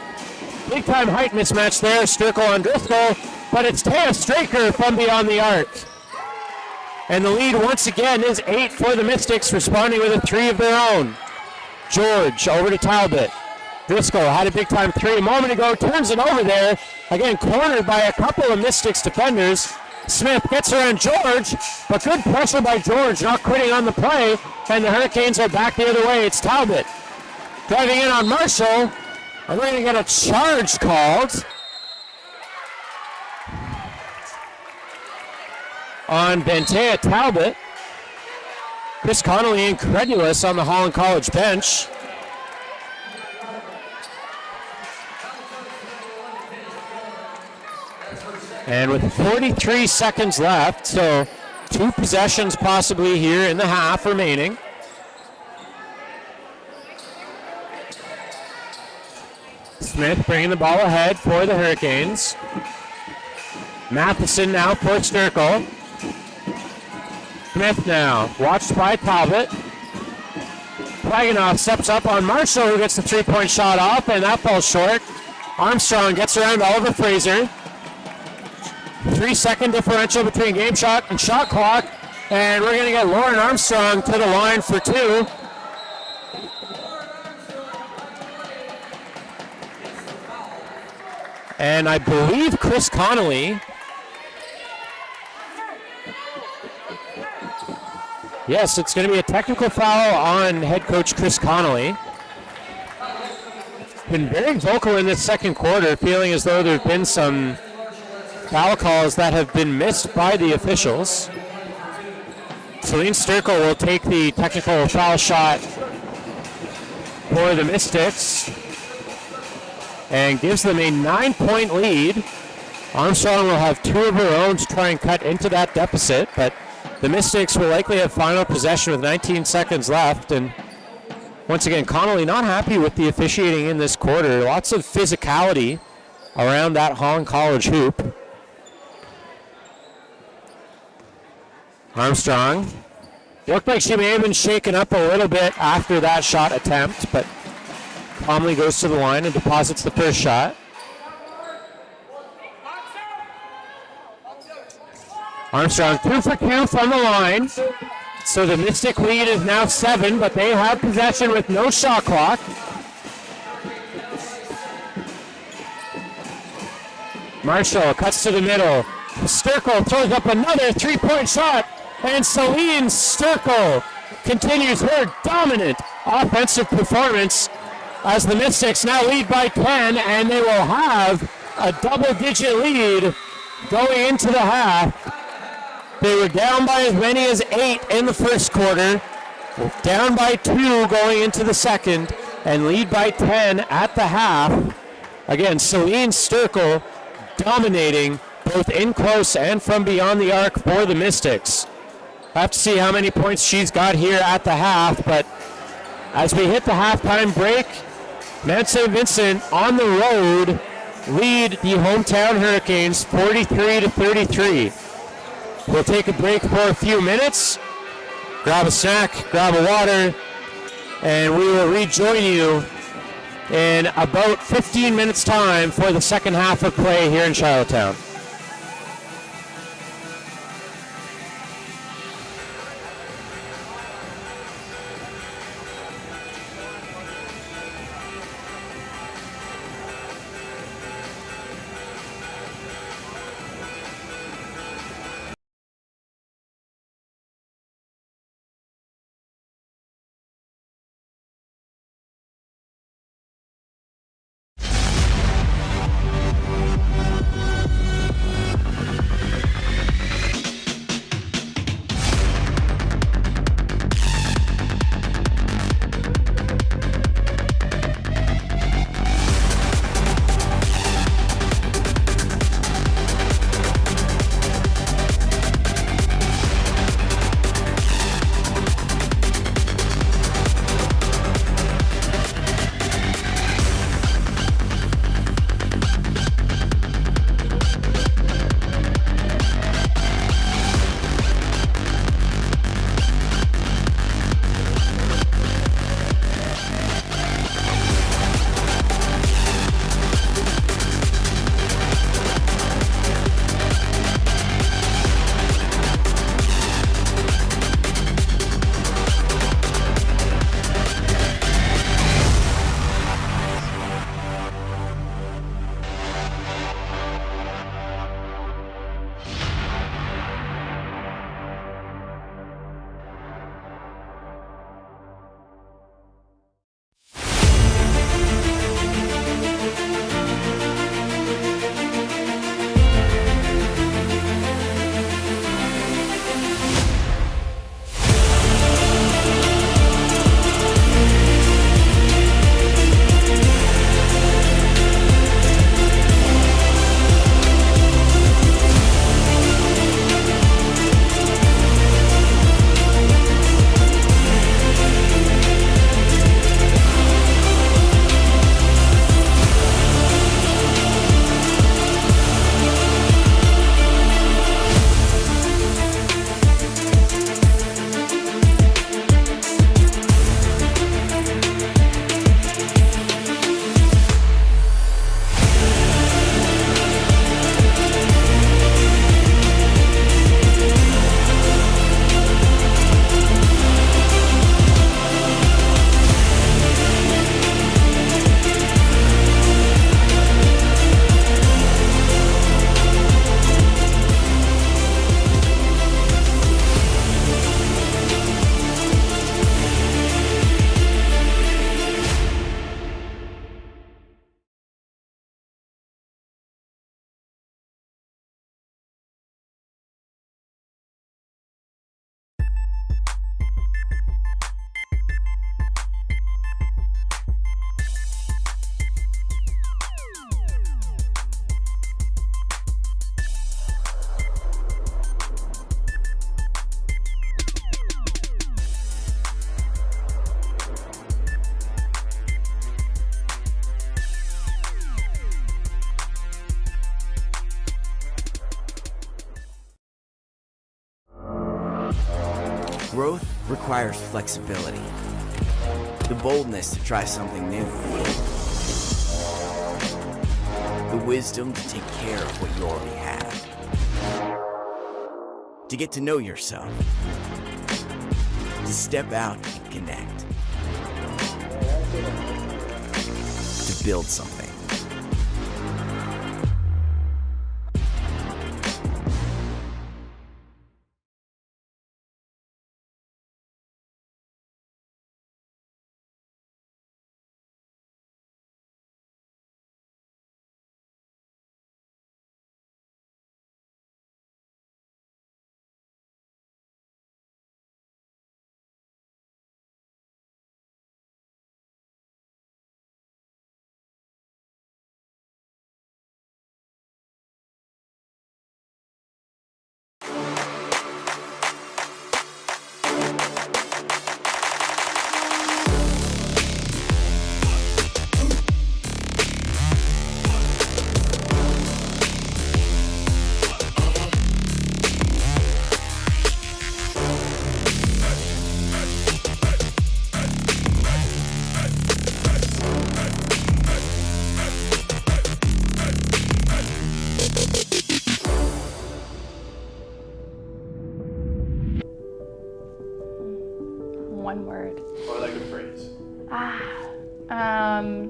Big time height mismatch there. Sturkle on Driscoll. But it's Taya Straker from beyond the arc. And the lead once again is 8 for the Mystics, responding with a 3 of their own. George over to Talbot. Driscoll had a big time 3 a moment ago, turns it over there. Again, cornered by a couple of Mystics defenders. Smith gets around George, but good pressure by George, not quitting on the play. And the Hurricanes are back the other way. It's Talbot driving in on Marshall. And we're going to get a charge called on Bentea Talbot. Chris Connolly incredulous on the Holland College bench. And with 43 seconds left, so 2 possessions possibly here in the half remaining. Smith bringing the ball ahead for the Hurricanes. Matheson now for Sturkle. Smith now, watched by Talbot. Plaganoff steps up on Marshall, who gets the 3-point shot off, and that falls short. Armstrong gets around Oliver Fraser. 3-second differential between game shot and shot clock, and we're going to get Lauren Armstrong to the line for 2. And I believe Chris Connolly. Yes, it's going to be a technical foul on head coach Chris Connolly. Been very vocal in this second quarter, feeling as though there have been some foul calls that have been missed by the officials. Celine Sturkle will take the technical foul shot for the Mystics and gives them a 9-point lead. Armstrong will have 2 of her own to try and cut into that deficit, but the Mystics will likely have final possession with 19 seconds left. And once again, Connolly not happy with the officiating in this quarter. Lots of physicality around that Holland College hoop. Armstrong looked like she may have been shaken up a little bit after that shot attempt, but calmly goes to the line and deposits the first shot. Armstrong 2 for 2 from the line. So the Mystic lead is now 7, but they have possession with no shot clock. Marshall cuts to the middle. Sturkle throws up another 3-point shot, and Celine Sturkle continues her dominant offensive performance as the Mystics now lead by 10, and they will have a double-digit lead going into the half. They were down by as many as 8 in the first quarter, down by 2 going into the second, and lead by 10 at the half. Again, Celine Sturkle dominating both in close and from beyond the arc for the Mystics. Have to see how many points she's got here at the half, but as we hit the halftime break, Mount St. Vincent on the road lead the hometown Hurricanes 43-33. We'll take a break for a few minutes, grab a snack, grab a water, and we will rejoin you in about 15 minutes time for the second half of play here in Charlottetown. Growth requires flexibility, the boldness to try something new, the wisdom to take care of what you already have, to get to know yourself, to step out and connect, to build something.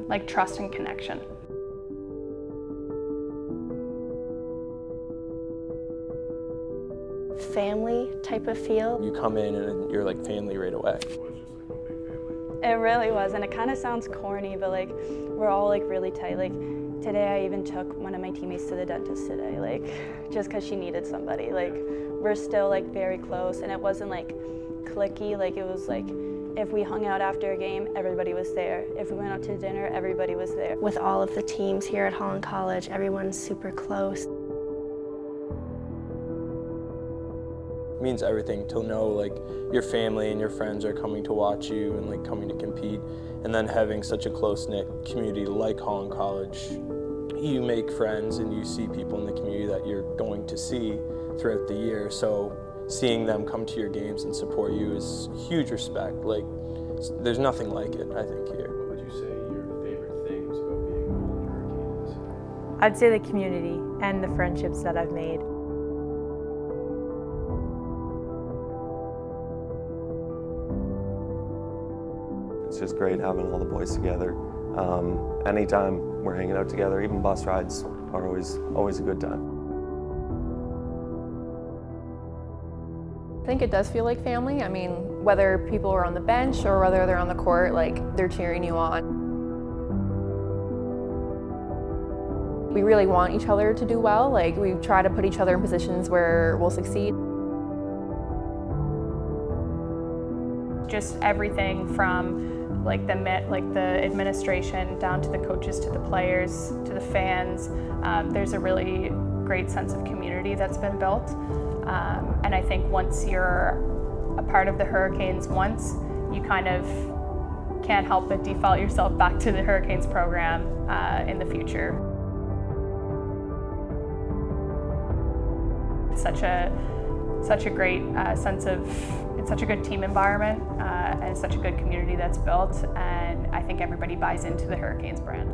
Like trust and connection. Family type of feel. You come in and you're like family right away. It really was, and it kind of sounds corny, but like we're all like really tight. Like today I even took one of my teammates to the dentist today, like just because she needed somebody. Like we're still like very close, and it wasn't like cliquey. Like it was like if we hung out after a game, everybody was there. If we went out to dinner, everybody was there. With all of the teams here at Holland College, everyone's super close. It means everything to know like your family and your friends are coming to watch you and like coming to compete, and then having such a close-knit community like Holland College. You make friends and you see people in the community that you're going to see throughout the year, so seeing them come to your games and support you is huge respect. Like there's nothing like it, I think, here. What would you say your favorite things about being a Holland Hurricane is? I'd say the community and the friendships that I've made. It's just great having all the boys together. Anytime we're hanging out together, even bus rides are always a good time. I think it does feel like family. I mean, whether people are on the bench or whether they're on the court, like they're cheering you on. We really want each other to do well. Like we try to put each other in positions where we'll succeed. Just everything from like the administration down to the coaches, to the players, to the fans. There's a really great sense of community that's been built. And I think once you're a part of the Hurricanes once, you kind of can't help but default yourself back to the Hurricanes program in the future. It's such a great sense of, it's such a good team environment and such a good community that's built, and I think everybody buys into the Hurricanes brand.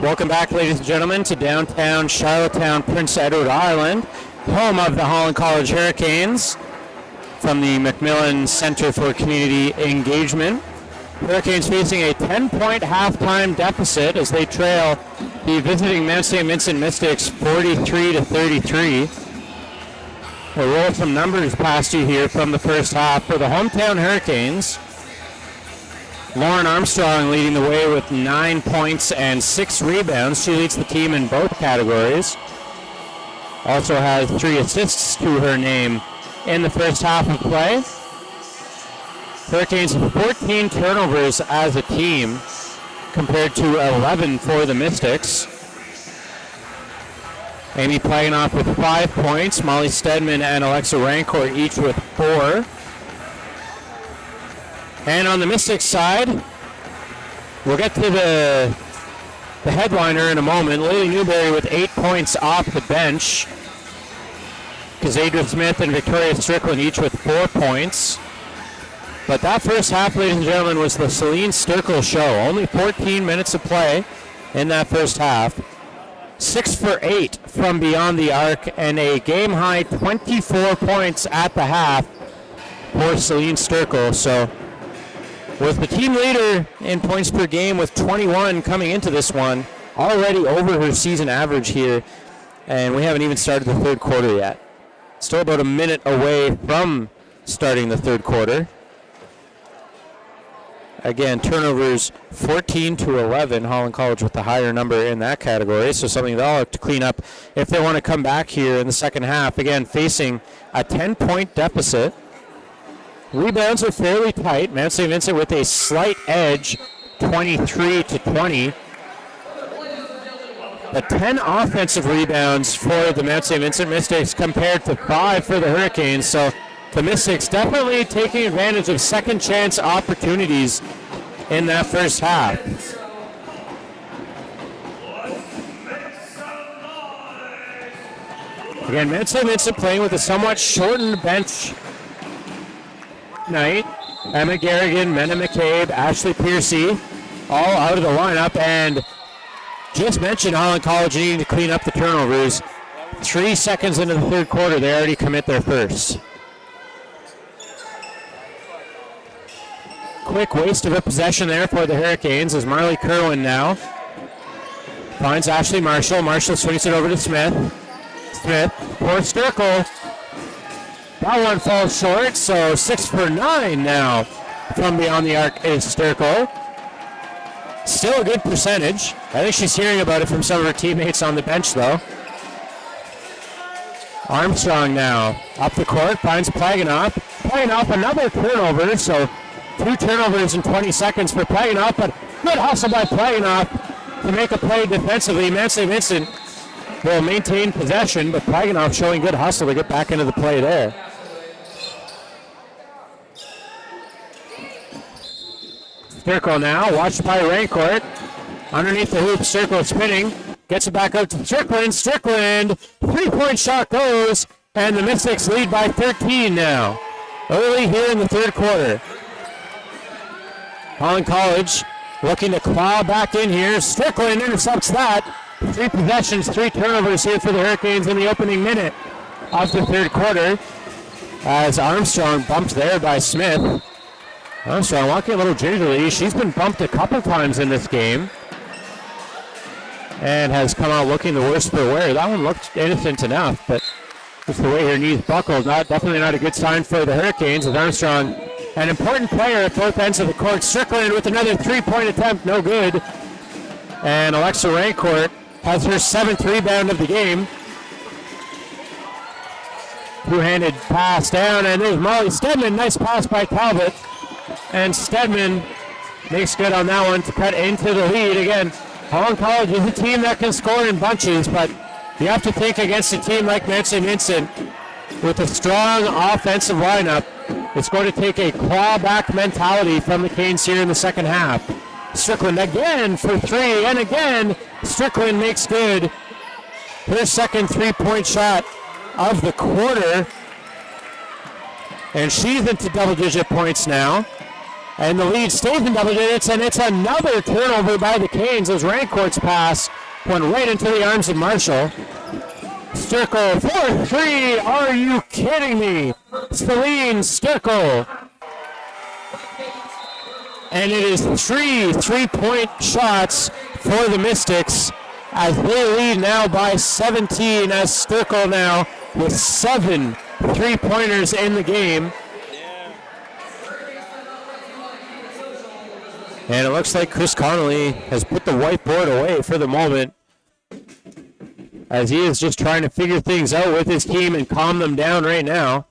Welcome back, ladies and gentlemen, to downtown Charlottetown, Prince Edward Island, home of the Holland College Hurricanes, from the Macmillan Center for Community Engagement. Hurricanes facing a 10-point halftime deficit as they trail the visiting Mount St. Vincent Mystics 43-33. We'll roll some numbers past you here from the first half for the hometown Hurricanes. Lauren Armstrong leading the way with 9 points and 6 rebounds. She leads the team in both categories. Also has 3 assists to her name in the first half of play. Hurricanes have 14 turnovers as a team compared to 11 for the Mystics. Amy Plaganoff with 5 points. Molly Stedman and Alexa Rancourt each with 4. And on the Mystics side, we'll get to the headliner in a moment. Lily Newberry with 8 points off the bench. Kazadra Smith and Victoria Strickland each with 4 points. But that first half, ladies and gentlemen, was the Celine Sturkle show. Only 14 minutes of play in that first half. 6 for 8 from beyond the arc and a game-high 24 points at the half for Celine Sturkle. So was the team leader in points per game with 21 coming into this one, already over her season average here, and we haven't even started the third quarter yet. Still about a minute away from starting the third quarter. Again, turnovers 14-11. Holland College with the higher number in that category, so something they'll have to clean up if they want to come back here in the second half. Again, facing a 10-point deficit. Rebounds are fairly tight. Mount St. Vincent with a slight edge, 23-20. But 10 offensive rebounds for the Mount St. Vincent Mystics compared to 5 for the Hurricanes. So the Mystics definitely taking advantage of second chance opportunities in that first half. Again, Mount St. Vincent playing with a somewhat shortened bench night. Emma Garrigan, Mena McCabe, Ashley Piercy, all out of the lineup, and just mentioned Holland College needing to clean up the turnovers. 3 seconds into the third quarter, they already commit their first. Quick waste of a possession there for the Hurricanes as Marley Kerwin now finds Ashley Marshall. Marshall swings it over to Smith. Smith for Sturkle. That one falls short, so 6 for 9 now from beyond the arc is Sturkle. Still a good percentage. I think she's hearing about it from some of her teammates on the bench, though. Armstrong now up the court, finds Plaganoff. Plaganoff, another turnover, so 2 turnovers in 20 seconds for Plaganoff, but good hustle by Plaganoff to make a play defensively. Mount St. Vincent will maintain possession, but Plaganoff showing good hustle to get back into the play there. Sturkle now, watched by Rancourt. Underneath the hoop, Sturkle spinning. Gets it back out to Strickland. Strickland, 3-point shot goes, and the Mystics lead by 13 now. Early here in the third quarter. Holland College looking to claw back in here. Strickland intercepts that. 3 possessions, 3 turnovers here for the Hurricanes in the opening minute of the third quarter. As Armstrong bumped there by Smith. Armstrong walking a little gingerly. She's been bumped a couple times in this game and has come out looking the worst for wear. That one looked innocent enough, but just the way her knees buckled, definitely not a good sign for the Hurricanes. As Armstrong, an important player at both ends of the court. Strickland with another 3-point attempt, no good. And Alexa Rancourt has her 7th rebound of the game. Two-handed pass down, and there's Molly Stedman. Nice pass by Talbot. And Stedman makes good on that one to cut into the lead. Again, Holland College is a team that can score in bunches, but you have to think against a team like Mount St. Vincent with a strong offensive lineup. It's going to take a claw-back mentality from the Canes here in the second half. Strickland again for 3, and again, Strickland makes good. Her second 3-point shot of the quarter. And she's into double-digit points now. And the lead stays in double digits, and it's another turnover by the Canes as Rancourt's pass went right into the arms of Marshall. Sturkle, 4-3, are you kidding me? Celine Sturkle. And it is 3 3-point shots for the Mystics as they lead now by 17, as Sturkle now with 7 3-pointers in the game. And it looks like Chris Connolly has put the whiteboard away for the moment, as he is just trying to figure things out with his team and calm them down right now.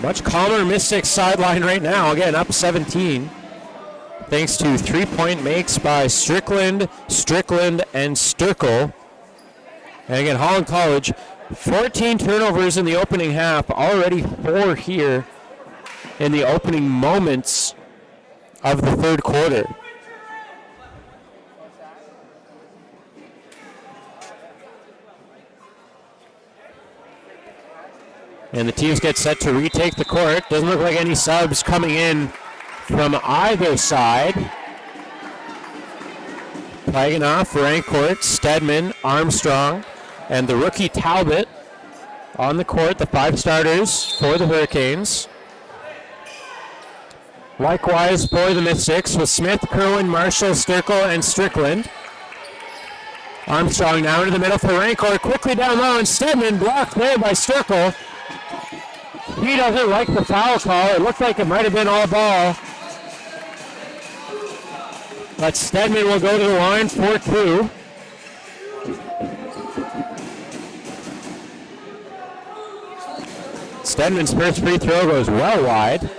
Much calmer Mystics sideline right now, again up 17. Thanks to 3-point makes by Strickland, and Sturkle. And again, Holland College, 14 turnovers in the opening half, already 4 here in the opening moments of the third quarter. And the teams get set to retake the court. Doesn't look like any subs coming in from either side. Plaganoff, Rancourt, Stedman, Armstrong, and the rookie Talbot on the court, the 5 starters for the Hurricanes. Likewise for the Mystics with Smith, Kerwin, Marshall, Sturkle, and Strickland. Armstrong now into the middle for Rancourt, quickly down low, and Stedman blocked there by Sturkle. He doesn't like the foul call. It looked like it might have been all ball. But Stedman will go to the line for 2. Stedman's first free throw goes well wide.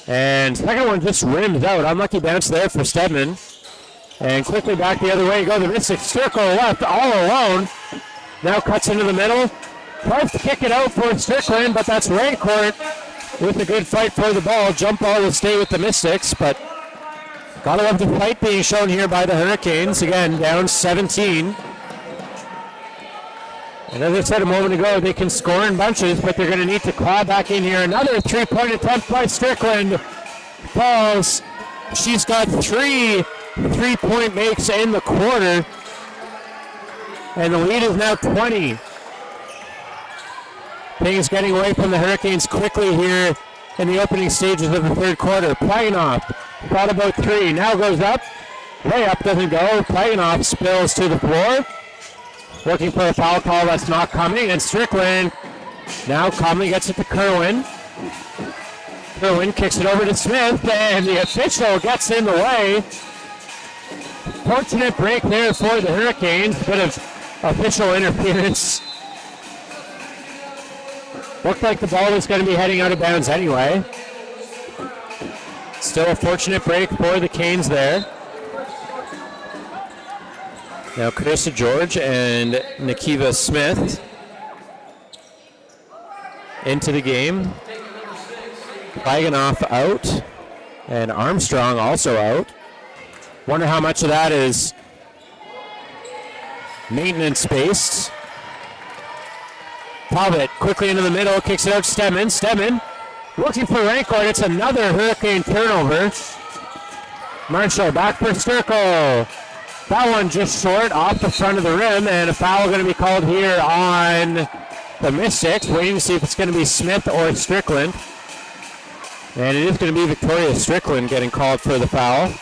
And second one just rims out. Unlucky bounce there for Stedman. And quickly back the other way go the Mystics. Sturkle left all alone. Now cuts into the middle. Tries to kick it out for Strickland, but that's Rancourt with a good fight for the ball. Jump ball will stay with the Mystics, but gotta love the fight being shown here by the Hurricanes. Again, down 17. And as I said a moment ago, they can score in bunches, but they're going to need to claw back in here. Another 3-point attempt by Strickland. Falls. She's got 3 3-point makes in the quarter. And the lead is now 20. Things getting away from the Hurricanes quickly here in the opening stages of the third quarter. Plaganoff thought about 3. Now goes up. Way up doesn't go. Plaganoff spills to the floor. Looking for a foul call that's not coming, and Strickland now calmly gets it to Kerwin. Kerwin kicks it over to Smith, and the official gets in the way. Fortunate break there for the Hurricanes. Bit of official interference. Looked like the ball was going to be heading out of bounds anyway. Still a fortunate break for the Canes there. Now Carissa George and Nikiva Smith into the game. Plaganoff out, and Armstrong also out. Wonder how much of that is maintenance-based. Talbot quickly into the middle, kicks it out to Stedman. Stedman looking for Rancourt. It's another Hurricane turnover. Marshall back for Sturkle. That one just short off the front of the rim, and a foul going to be called here on the Mystics. Waiting to see if it's going to be Smith or Strickland. And it is going to be Victoria Strickland getting called for the foul.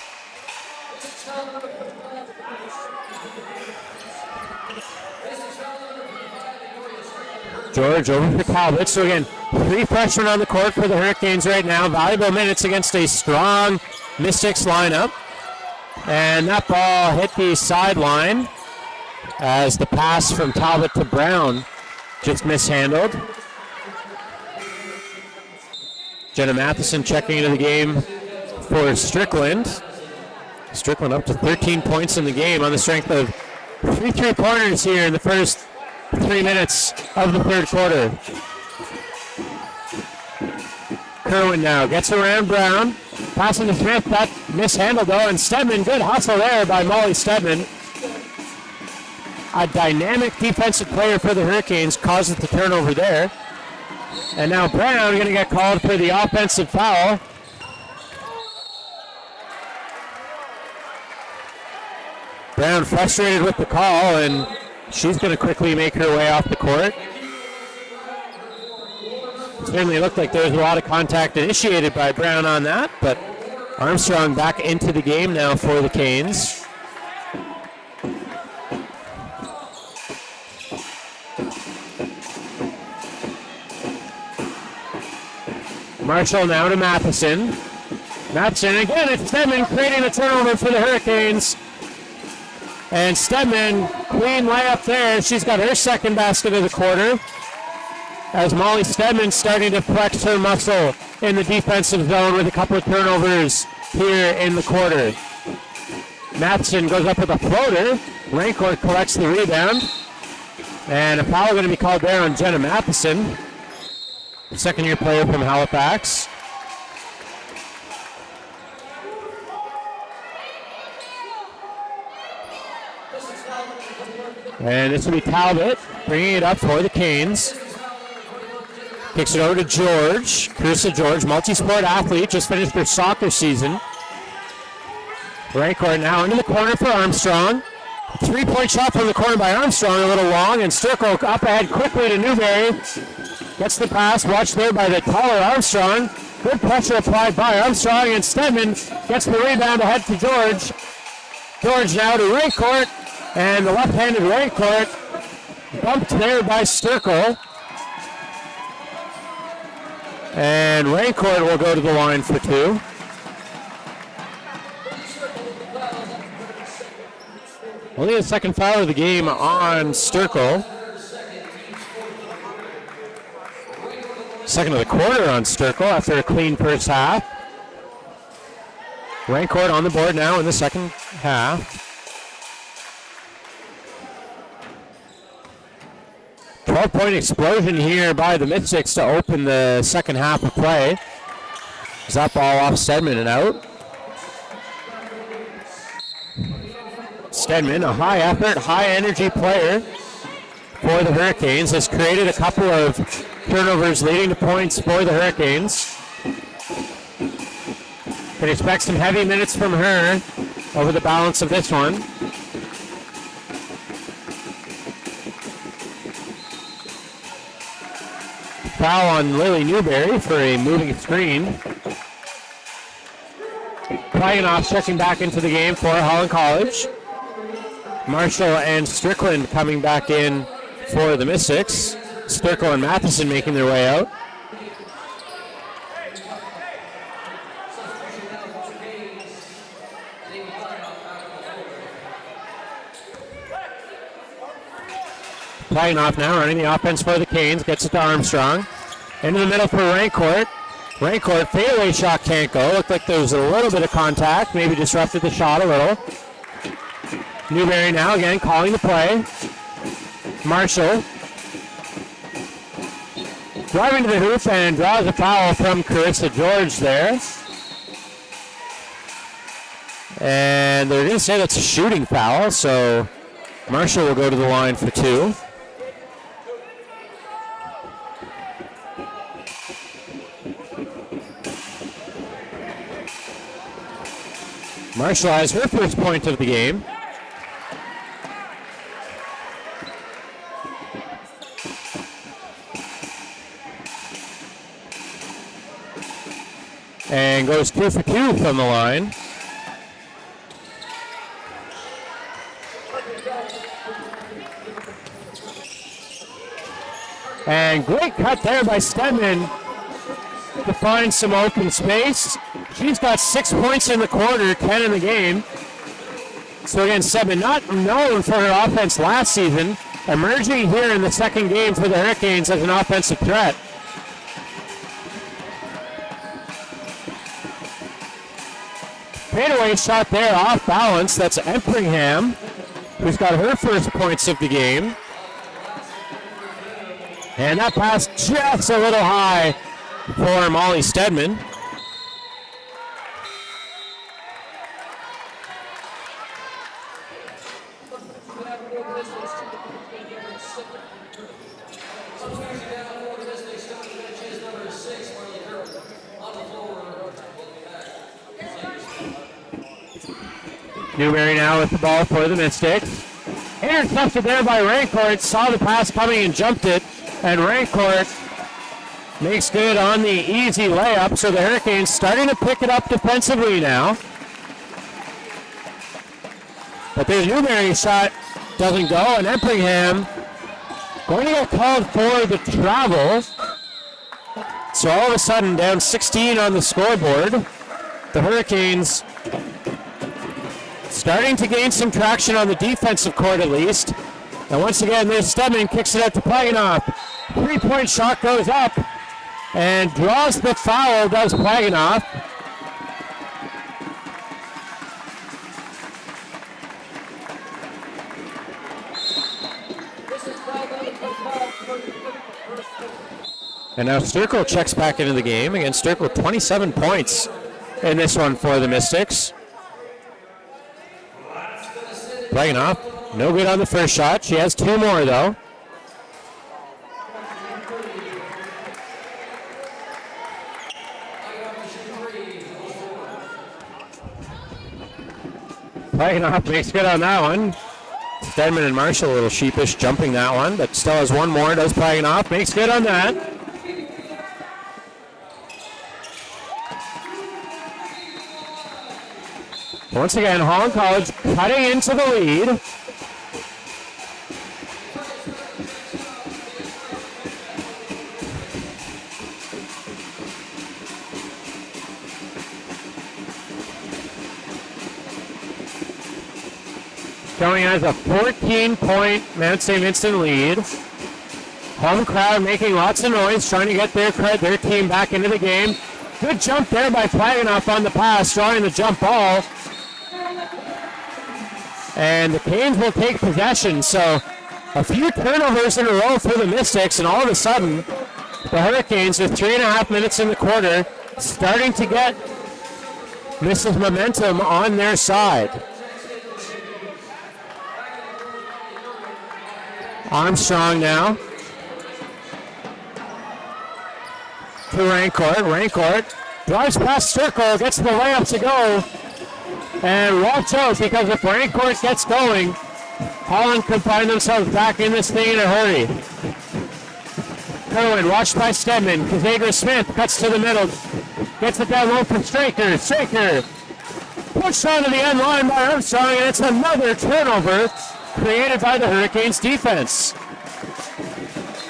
George over for Talbot. So again, 3 freshmen on the court for the Hurricanes right now. Valuable minutes against a strong Mystics lineup. And that ball hit the sideline as the pass from Talbot to Brown just mishandled. Jenna Matheson checking into the game for Strickland. Strickland up to 13 points in the game on the strength of 3 3-pointers here in the first 3 minutes of the third quarter. Kerwin now gets around Brown. Passing to Smith, that mishandled though, and Stedman, good hustle there by Molly Stedman. A dynamic defensive player for the Hurricanes causes the turnover there. And now Brown going to get called for the offensive foul. Brown frustrated with the call, and she's going to quickly make her way off the court. Certainly looked like there was a lot of contact initiated by Brown on that, but Armstrong back into the game now for the Canes. Marshall now to Matheson. Matheson again, it's Stedman creating a turnover for the Hurricanes. And Stedman, clean layup there. She's got her second basket of the quarter. As Molly Stedman starting to flex her muscle in the defensive zone with a couple of turnovers here in the quarter. Matheson goes up with a floater. Rancourt collects the rebound. And a foul going to be called there on Jenna Matheson, second-year player from Halifax. And this will be Talbot bringing it up for the Canes. Kicks it over to George. Carissa George, multi-sport athlete, just finished her soccer season. Rancourt now into the corner for Armstrong. Three-point shot from the corner by Armstrong, a little long, and Sturkle up ahead quickly to Newberry. Gets the pass, watched there by the taller Armstrong. Good pressure applied by Armstrong, and Stedman gets the rebound ahead to George. George now to Rancourt, and the left-handed Rancourt bumped there by Sturkle. And Rancourt will go to the line for two. Only the second foul of the game on Sturkle. Second of the quarter on Sturkle after a clean first half. Rancourt on the board now in the second half. 12-point explosion here by the Mystics to open the second half of play. Is that ball off Stedman and out? Stedman, a high effort, high energy player for the Hurricanes, has created a couple of turnovers leading to points for the Hurricanes. Can expect some heavy minutes from her over the balance of this one. Foul on Lily Newberry for a moving screen. Klagenoff checking back into the game for Holland College. Marshall and Strickland coming back in for the Mystics. Sturkle and Matheson making their way out. Klagenoff now running the offense for the Canes. Gets it to Armstrong. Into the middle for Rancourt. Rancourt, fadeaway shot can't go. Looked like there was a little bit of contact. Maybe disrupted the shot a little. Newberry now again calling the play. Marshall driving to the hoop and draws a foul from Carissa George there. And they're going to say that's a shooting foul, so Marshall will go to the line for two. Marshall has her first point of the game. And goes 2 for 2 from the line. And great cut there by Stedman to find some open space. She's got 6 points in the quarter, 10 in the game. So again, Stedman, not known for her offense last season, emerging here in the second game for the Hurricanes as an offensive threat. Fadeaway shot there off balance. That's Empringham, who's got her first points of the game. And that pass just a little high for Molly Stedman. Newberry now with the ball for the Mystics. Intercepted there by Rancourt. Saw the pass coming and jumped it. And Rancourt makes good on the easy layup. So the Hurricanes starting to pick it up defensively now. But the Newberry shot doesn't go. And Empringham going to get called for the travel. So all of a sudden down 16 on the scoreboard. The Hurricanes starting to gain some traction on the defensive court at least. And once again, there's Stedman, kicks it out to Plaganoff. Three-point shot goes up and draws the foul, does Plaganoff. And now Sturkle checks back into the game. Again, Sturkle 27 points in this one for the Mystics. Plaganoff, no good on the first shot. She has two more though. Plaganoff makes good on that one. Stedman and Marshall a little sheepish jumping that one, but still has one more. Does Plaganoff, makes good on that. Once again, Holland College cutting into the lead. Showing as a 14-point Mount St. Vincent lead. Home crowd making lots of noise, trying to get their team back into the game. Good jump there by Plaganoff on the pass, drawing the jump ball. And the Canes will take possession. So a few turnovers in a row for the Mystics, and all of a sudden, the Hurricanes, with 3.5 minutes in the quarter, starting to get Mrs. Momentum on their side. Armstrong now to Rancourt. Rancourt drives past Sturkle, gets the layup to go. And watch out, because if Rancourt gets going, Holland could find themselves back in this thing in a hurry. Kerwin, watched by Stedman. Cassandra Smith cuts to the middle. Gets it down low for Straker. Straker pushed onto the end line by Armstrong, and it's another turnover created by the Hurricanes defense.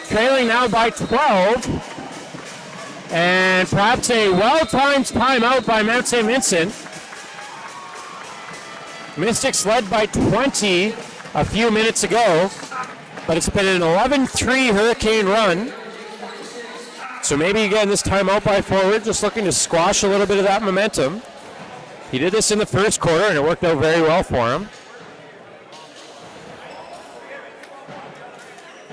Trailing now by 12. And perhaps a well-timed timeout by Mount St. Vincent. Mystics led by 20 a few minutes ago, but it's been an 11-3 Hurricane run. So maybe again this timeout by forward, just looking to squash a little bit of that momentum. He did this in the first quarter, and it worked out very well for him.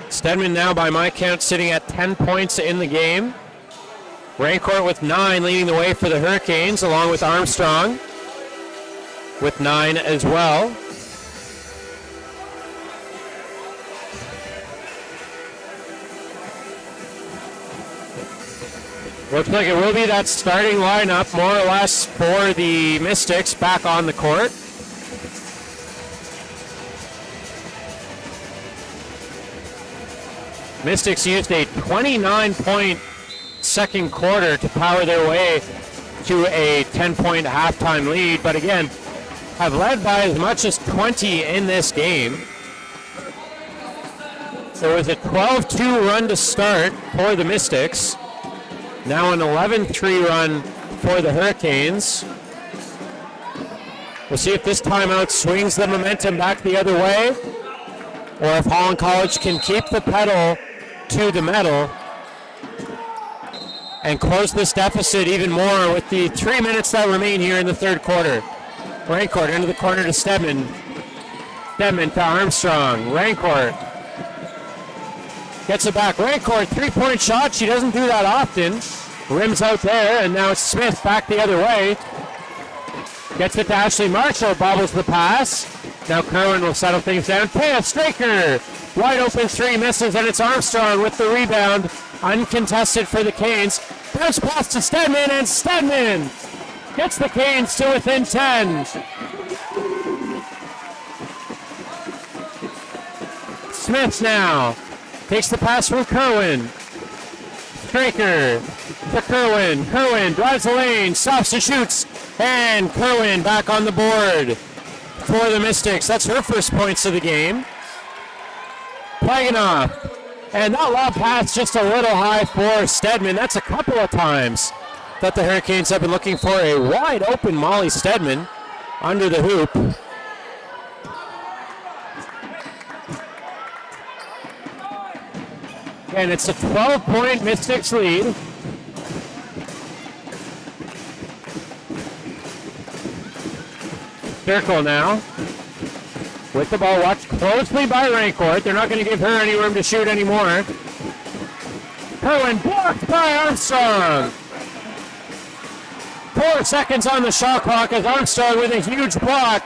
Stedman now, by my count, sitting at 10 points in the game. Rancourt with 9 leading the way for the Hurricanes, along with Armstrong with 9 as well. Looks like it will be that starting lineup, more or less, for the Mystics back on the court. Mystics used a 29-point second quarter to power their way to a 10-point halftime lead, but again, have led by as much as 20 in this game. There was a 12-2 run to start for the Mystics. Now an 11-3 run for the Hurricanes. We'll see if this timeout swings the momentum back the other way, or if Holland College can keep the pedal to the metal and close this deficit even more with the 3 minutes that remain here in the third quarter. Rancourt into the corner to Stedman. Stedman to Armstrong. Rancourt gets it back. Rancourt, three-point shot. She doesn't do that often. Rims out there, and now it's Smith back the other way. Gets it to Ashley Marshall, bobbles the pass. Now Kerwin will settle things down. Pass, Straker. Wide open three, misses, and it's Armstrong with the rebound. Uncontested for the Canes. Bounce pass to Stedman, and Stedman gets the Canes to within 10. Smith now takes the pass from Kerwin. Straker to Kerwin. Kerwin drives the lane, stops and shoots, and Kerwin back on the board for the Mystics. That's her first points of the game. Plaganoff. And that lob pass just a little high for Stedman. That's a couple of times that the Hurricanes have been looking for a wide open Molly Stedman under the hoop. And it's a 12-point Mystics lead. Circle now with the ball, watched closely by Rancourt. They're not going to give her any room to shoot anymore. Kerwin blocked by Armstrong. 4 seconds on the shot clock as Armstrong with a huge block.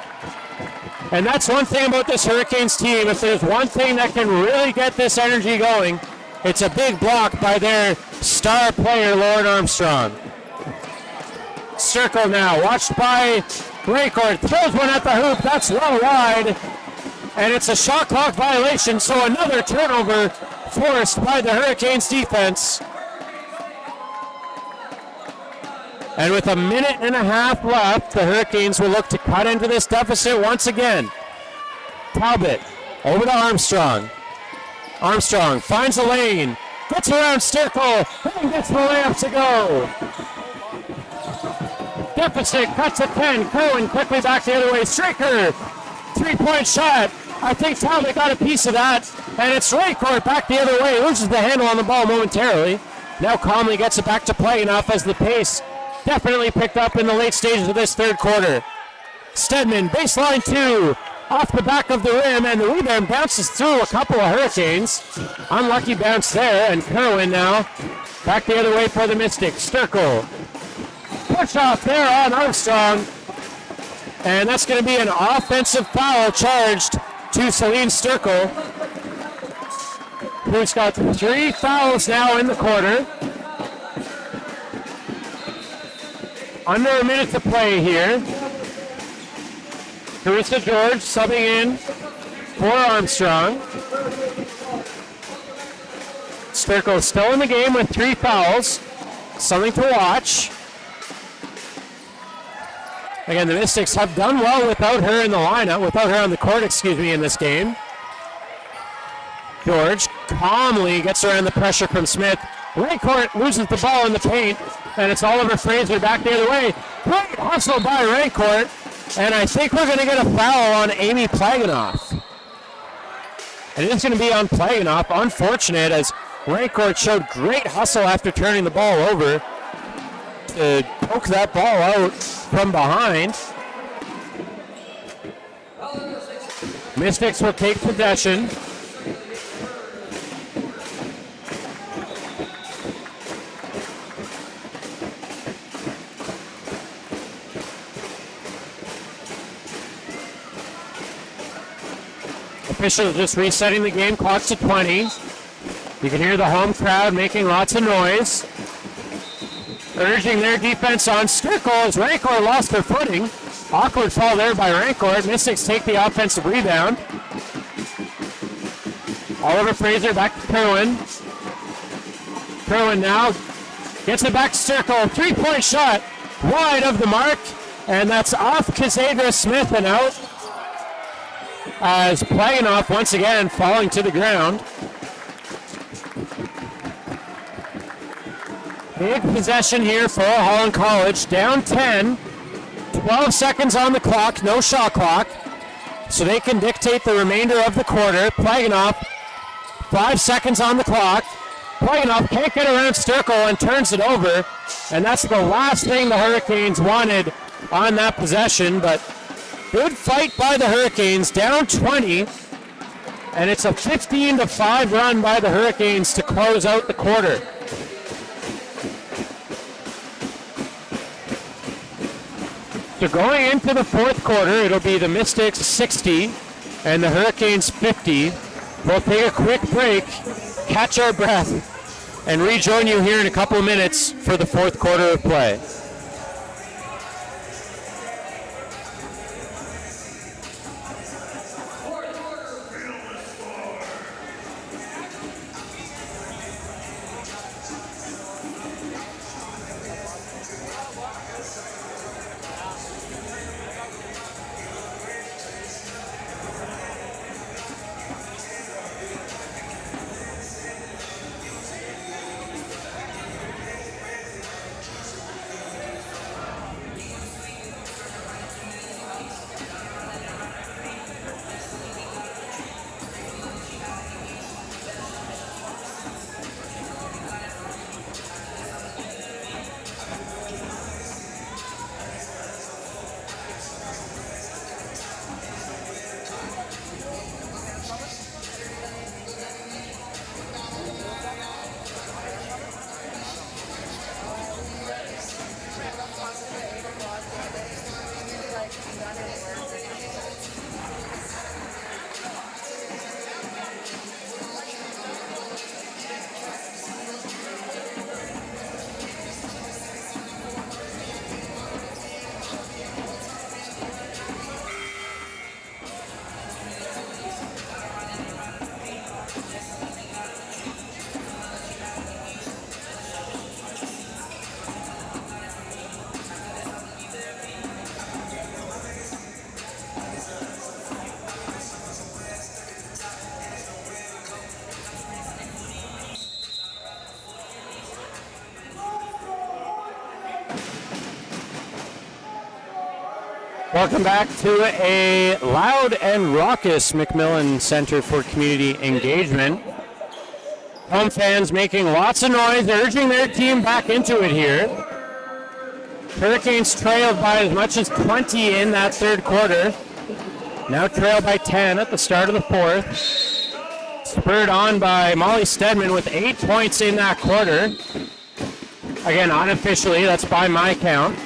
And that's one thing about this Hurricanes team. If there's one thing that can really get this energy going, it's a big block by their star player, Lauren Armstrong. Circle now, watched by Rancourt. Throws one at the hoop. That's well wide. And it's a shot clock violation, so another turnover forced by the Hurricanes defense. And with a minute and a half left, the Hurricanes will look to cut into this deficit once again. Talbot over to Armstrong. Armstrong finds a lane, gets around Sturkle, and gets the layup to go. Deficit cuts to 10. Kerwin quickly back the other way. Straker, three-point shot. I think Talbot got a piece of that, and it's Rancourt back the other way. Loses the handle on the ball momentarily. Now calmly gets it back to Plaganoff as the pace definitely picked up in the late stages of this third quarter. Stedman, baseline 2, off the back of the rim, and the rebound bounces through a couple of Hurricanes. Unlucky bounce there, and Kerwin now back the other way for the Mystics. Sturkle, push off there on Armstrong, and that's going to be an offensive foul charged to Celine Sturkle, who's got 3 fouls now in the quarter. Under a minute to play here. Carissa George subbing in for Armstrong. Sturkle still in the game with 3 fouls. Something to watch. Again, the Mystics have done well without her in the lineup, without her on the court, in this game. George calmly gets around the pressure from Smith. Rancourt loses the ball in the paint, and it's Oliver Fraser back the other way. Great hustle by Rancourt, and I think we're going to get a foul on Amy Plaganoff. And it's going to be on Plaganoff. Unfortunate, as Rancourt showed great hustle after turning the ball over to poke that ball out from behind. Mystics will take possession. Officials just resetting the game clock to 20. You can hear the home crowd making lots of noise, urging their defense on. Sturkle as Rancourt lost their footing. Awkward fall there by Rancourt. Mystics take the offensive rebound. Oliver Fraser back to Kerwin. Kerwin now gets it back to Sturkle. 3-point shot wide of the mark, and that's off Cassandra Smith and out. As Plaganoff once again falling to the ground. Big possession here for Holland College. Down 10. 12 seconds on the clock. No shot clock. So they can dictate the remainder of the quarter. Plaganoff, 5 seconds on the clock. Plaganoff can't get around Sturkle and turns it over. And that's the last thing the Hurricanes wanted on that possession. But good fight by the Hurricanes, down 20, and it's a 15-5 run by the Hurricanes to close out the quarter. So going into the fourth quarter, it'll be the Mystics 60 and the Hurricanes 50. We'll take a quick break, catch our breath, and rejoin you here in a couple of minutes for the fourth quarter of play. Welcome back to a loud and raucous McMillan Center for Community Engagement. Home fans making lots of noise, urging their team back into it here. Hurricanes trailed by as much as 20 in that third quarter. Now trailed by 10 at the start of the fourth. Spurred on by Molly Stedman with 8 points in that quarter. Again, unofficially, that's by my count.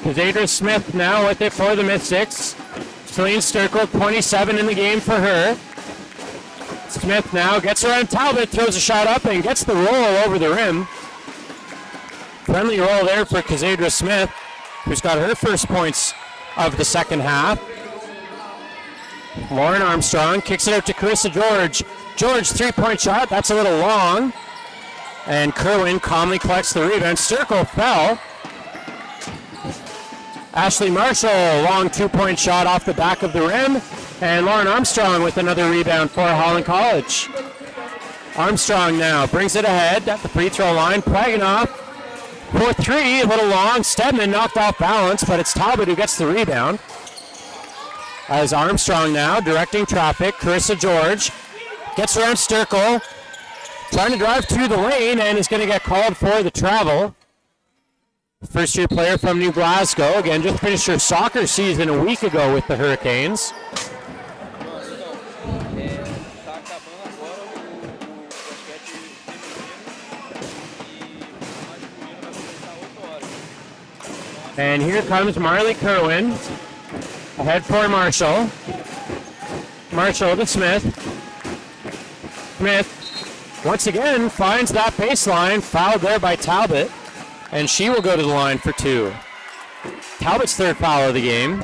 Cassandra Smith now with it for the Mystics. Celine Sturkle, 27 in the game for her. Smith now gets around Talbot, throws a shot up and gets the roll over the rim. Friendly roll there for Cassandra Smith, who's got her first points of the second half. Lauren Armstrong kicks it out to Carissa George. George, 3-point shot, that's a little long. And Kerwin calmly collects the rebound. Sturkle fell. Ashley Marshall, long 2-point shot off the back of the rim. And Lauren Armstrong with another rebound for Holland College. Armstrong now brings it ahead at the free throw line. Praganoff for three, a little long. Stedman knocked off balance, but it's Talbot who gets the rebound. As Armstrong now directing traffic. Carissa George gets around Sturkle. Trying to drive to the lane and is going to get called for the travel. First-year player from New Glasgow. Again, just finished her soccer season a week ago with the Hurricanes. And here comes Marley Kerwin. Ahead for Marshall. Marshall to Smith. Smith, once again, finds that baseline. Fouled there by Talbot. And she will go to the line for two. Talbot's third foul of the game.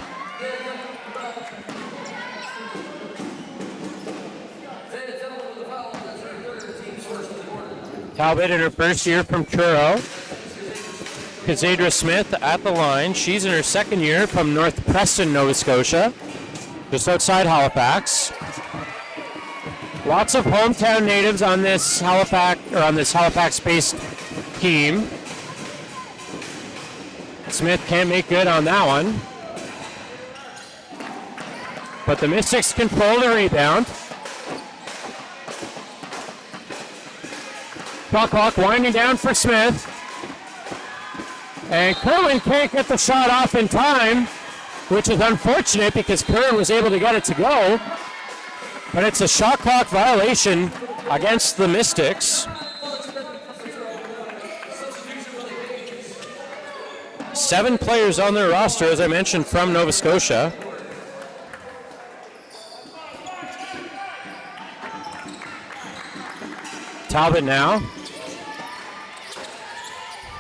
Talbot in her first year from Truro. Cassandra Smith at the line. She's in her second year from North Preston, Nova Scotia, just outside Halifax. Lots of hometown natives on this Halifax-based team. Smith can't make good on that one. But the Mystics control the rebound. Shot clock winding down for Smith. And Kerwin can't get the shot off in time, which is unfortunate because Kerwin was able to get it to go. But it's a shot clock violation against the Mystics. 7 players on their roster, as I mentioned, from Nova Scotia. Talbot now.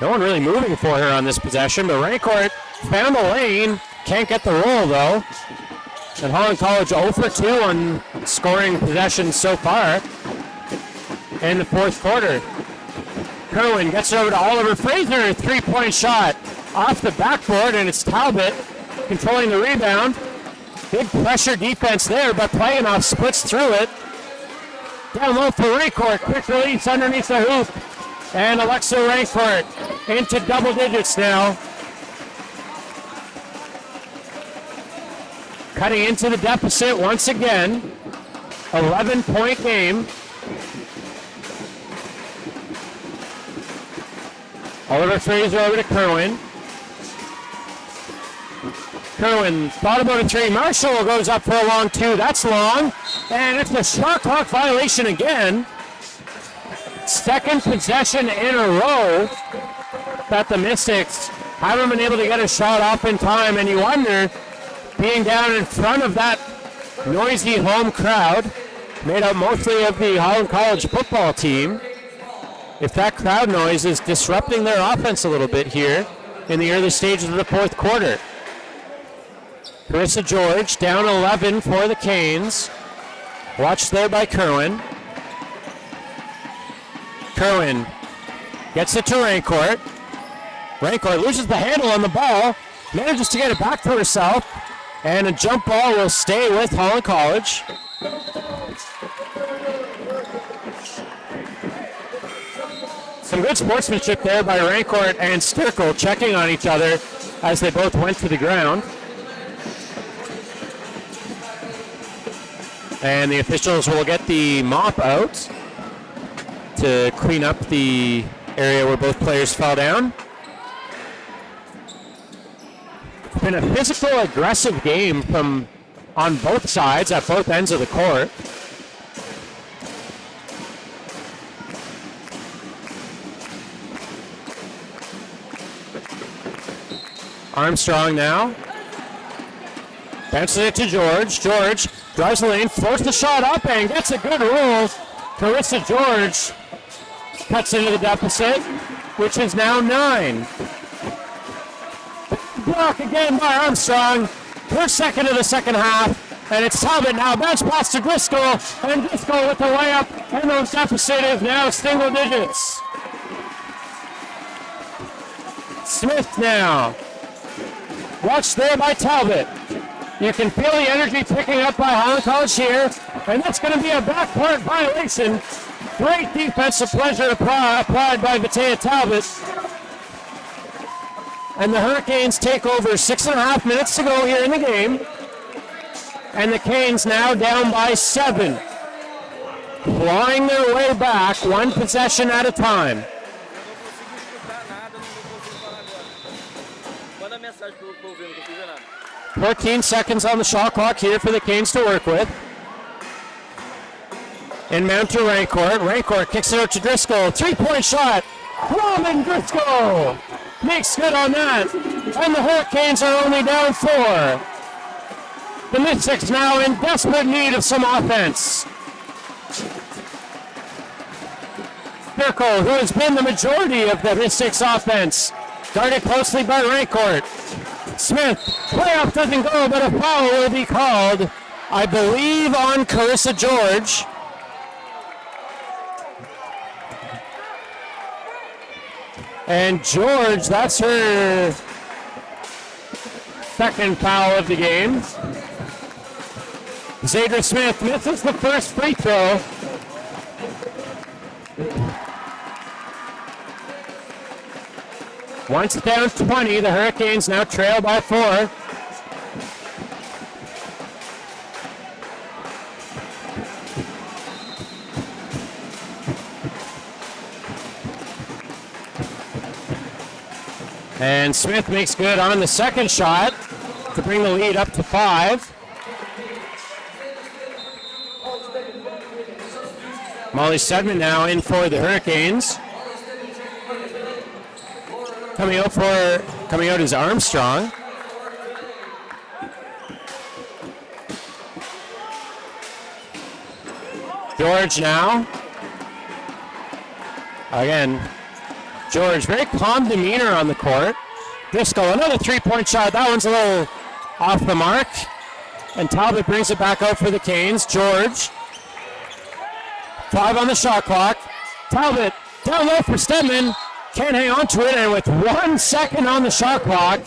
No one really moving for her on this possession, but Rancourt found a lane. Can't get the roll, though. And Holland College 0 for 2 on scoring possessions so far in the fourth quarter. Kerwin gets it over to Oliver Fraser. 3-point shot off the backboard, and it's Talbot controlling the rebound. Big pressure defense there, but Planoff splits through it. Down low for Rancourt. Quick release underneath the hoop. And Alexa Rancourt into double digits now. Cutting into the deficit once again. 11-point game. Oliver Fraser over to Kerwin. Kerwin thought about a 3. Marshall goes up for a long 2. That's long. And it's a shot clock violation again. Second possession in a row that the Mystics haven't been able to get a shot off in time. And you wonder, being down in front of that noisy home crowd, made up mostly of the Holland College football team, if that crowd noise is disrupting their offense a little bit here in the early stages of the fourth quarter. Carissa George down 11 for the Canes. Watched there by Kerwin. Kerwin gets it to Rancourt. Rancourt loses the handle on the ball, manages to get it back to herself, and a jump ball will stay with Holland College. Some good sportsmanship there by Rancourt and Stirkle, checking on each other as they both went to the ground. And the officials will get the mop out to clean up the area where both players fell down. It's been a physical, aggressive game from on both sides at both ends of the court. Armstrong now. Bounces it to George. George drives the lane, floats the shot up, and gets a good roll. Carissa George cuts into the deficit, which is now 9. Block again by Armstrong. Her second of the second half, and it's Talbot now. Bounce pass to Driscoll, and Driscoll with the layup, and the deficit is now single digits. Smith now. Watched there by Talbot. You can feel the energy picking up by Holland College here, and that's going to be a backcourt violation. Great defensive pleasure applied by Vatea Talbot. And the Hurricanes take over. 6.5 minutes to go here in the game. And the Canes now down by 7. Clawing their way back, one possession at a time. 14 seconds on the shot clock here for the Canes to work with. Inbound to Rancourt. Rancourt kicks it out to Driscoll. 3-point shot. Robin Driscoll makes good on that. And the Hurricanes are only down 4. The Mystics now in desperate need of some offense. Stirkle, who has been the majority of the Mystics offense, guarded closely by Rancourt. Smith, playoff doesn't go, but a foul will be called, I believe, on Carissa George. And George, that's her second foul of the game. Zadra Smith misses the first free throw. Once down 20, the Hurricanes now trail by 4. And Smith makes good on the second shot to bring the lead up to 5. Molly Sedman now in for the Hurricanes. Coming out for Coming out is Armstrong. George now. Again, George, very calm demeanor on the court. Driscoll, another three-point shot. That one's a little off the mark. And Talbot brings it back out for the Canes. George. 5 on the shot clock. Talbot down low for Stedman. Can't hang on to it. And with 1 second on the shot clock,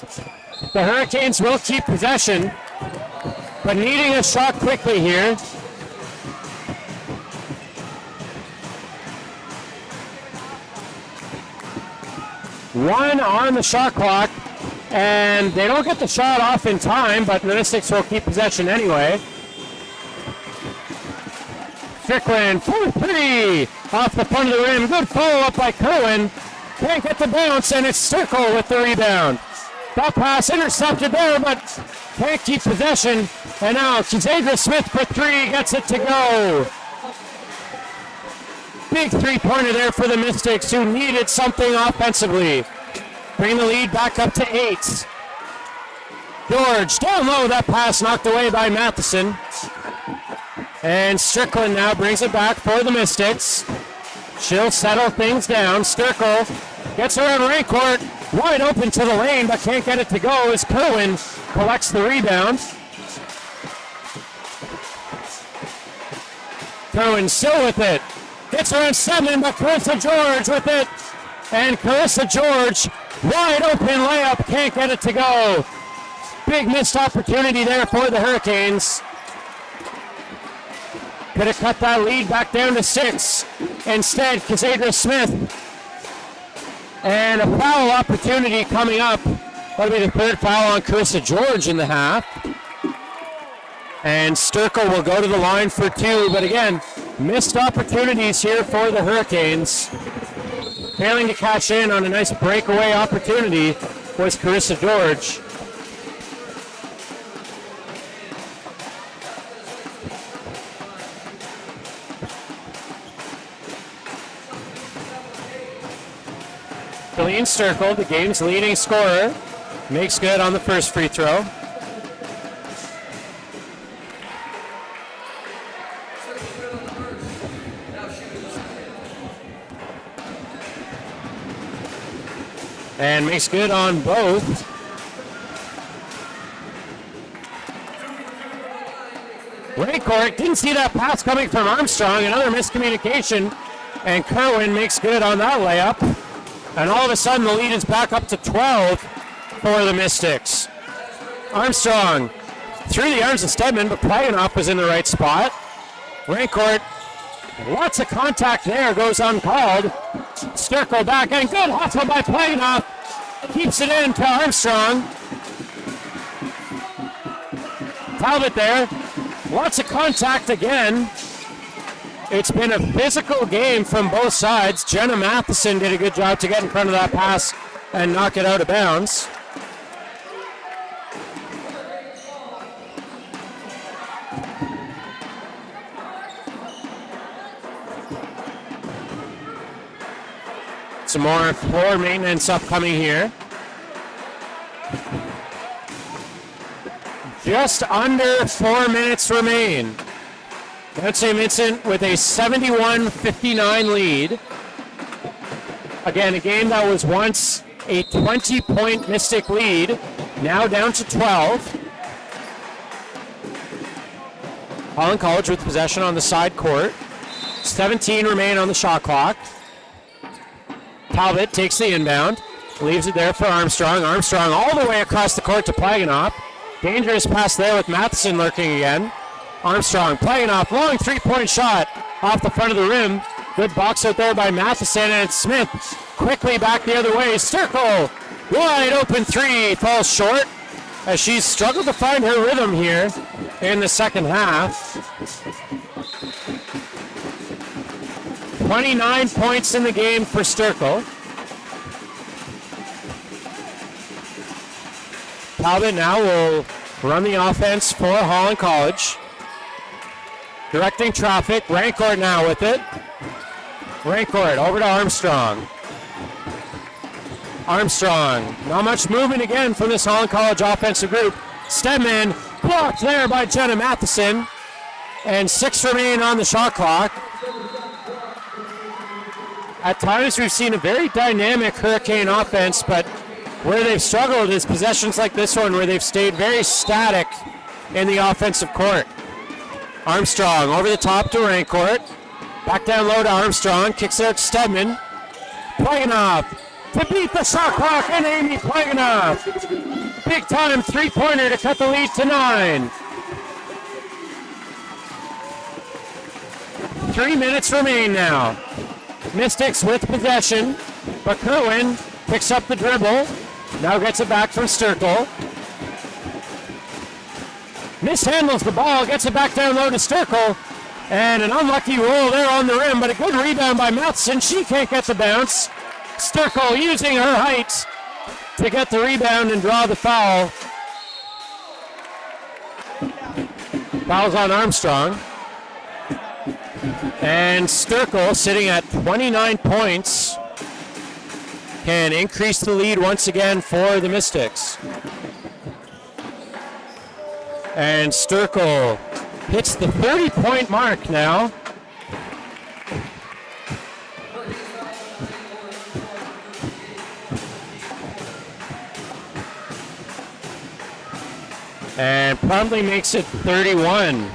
the Hurricanes will keep possession. But needing a shot quickly here. One on the shot clock, and they don't get the shot off in time, but the Mystics will keep possession anyway. Strickland for 3 off the front of the rim. Good follow-up by Kerwin. Can't get the bounce, and it's Sturkle with the rebound. That pass intercepted there, but can't keep possession. And now Kizadra Smith for 3 gets it to go. Big three-pointer there for the Mystics, who needed something offensively. Bring the lead back up to 8. George down low, that pass knocked away by Matheson. And Strickland now brings it back for the Mystics. She'll settle things down. Sturkle gets around Rancourt, wide open to the lane, but can't get it to go as Kerwin collects the rebound. Kerwin still with it. Gets around Stedman, but Carissa George with it. And Carissa George, wide open layup, can't get it to go. Big missed opportunity there for the Hurricanes. Could have cut that lead back down to 6. Instead, Kizadra Smith. And a foul opportunity coming up. That'll be the 3rd foul on Carissa George in the half. And Sturkle will go to the line for 2, but again, missed opportunities here for the Hurricanes. Failing to cash in on a nice breakaway opportunity was Carissa George. Colleen Sturkle, the game's leading scorer, makes good on the first free throw. And makes good on both. Rancourt didn't see that pass coming from Armstrong. Another miscommunication. And Kerwin makes good on that layup. And all of a sudden the lead is back up to 12 for the Mystics. Armstrong through the arms of Stedman, but Plaganoff was in the right spot. Rancourt, lots of contact there, goes uncalled. Sturkle back, and good hustle by Plaganoff. Keeps it in to Armstrong. Talbot there. Lots of contact again. It's been a physical game from both sides. Jenna Matheson did a good job to get in front of that pass and knock it out of bounds. Some more floor maintenance upcoming here. Just under 4 minutes remain. Mount St. Vincent with a 71-59 lead. Again, a game that was once a 20-point Mystic lead, now down to 12. Holland College with possession on the side court. 17 remain on the shot clock. Talbot takes the inbound, leaves it there for Armstrong. Armstrong all the way across the court to Plaganoff. Dangerous pass there with Matheson lurking again. Armstrong, Plaganoff, long three-point shot off the front of the rim. Good box out there by Matheson, and Smith quickly back the other way. Sturkle, wide open 3, falls short as she's struggled to find her rhythm here in the second half. 29 points in the game for Sturkle. Talbot now will run the offense for Holland College. Directing traffic, Rancourt now with it. Rancourt over to Armstrong. Armstrong. Not much movement again from this Holland College offensive group. Stedman blocked there by Jenna Matheson. And 6 remain on the shot clock. At times we've seen a very dynamic Hurricane offense, but where they've struggled is possessions like this one where they've stayed very static in the offensive court. Armstrong over the top to Rancourt. Back down low to Armstrong. Kicks it out to Stedman. Plaganoff to beat the shot clock, and Amy Plaganoff. Big time three-pointer to cut the lead to 9. 3 minutes remain now. Mystics with possession, but Kerwin picks up the dribble. Now gets it back from Sturkle. Mishandles the ball, gets it back down low to Sturkle. And an unlucky roll there on the rim, but a good rebound by Matheson. She can't get the bounce. Sturkle using her height to get the rebound and draw the foul. Foul's on Armstrong. And Sturkle, sitting at 29 points, can increase the lead once again for the Mystics. And Sturkle hits the 30-point mark now. And promptly makes it 31.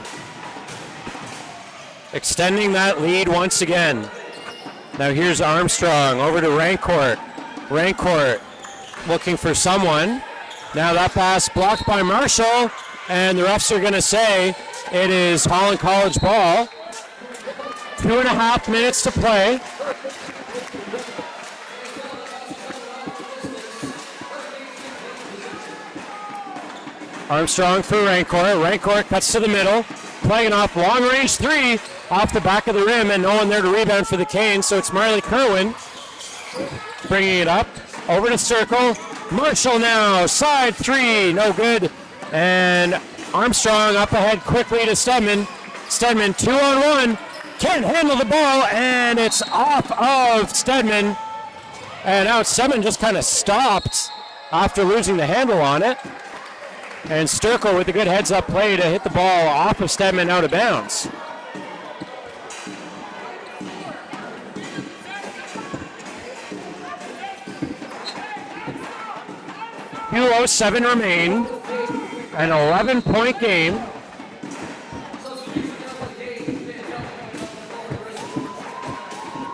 Extending that lead once again. Now here's Armstrong over to Rancourt. Rancourt looking for someone. Now that pass blocked by Marshall, and the refs are going to say it is Holland College ball. 2.5 minutes to play. Armstrong for Rancourt. Rancourt cuts to the middle. Playing off long-range 3 off the back of the rim, and no one there to rebound for the Canes, so it's Marley Kerwin bringing it up. Over to Sturkle. Marshall now, side 3, no good. And Armstrong up ahead quickly to Stedman. Stedman 2-on-1, can't handle the ball, and it's off of Stedman. And now Stedman just kind of stopped after losing the handle on it. And Sturkle with a good heads-up play to hit the ball off of Stedman out of bounds. .07 remain. An 11-point game.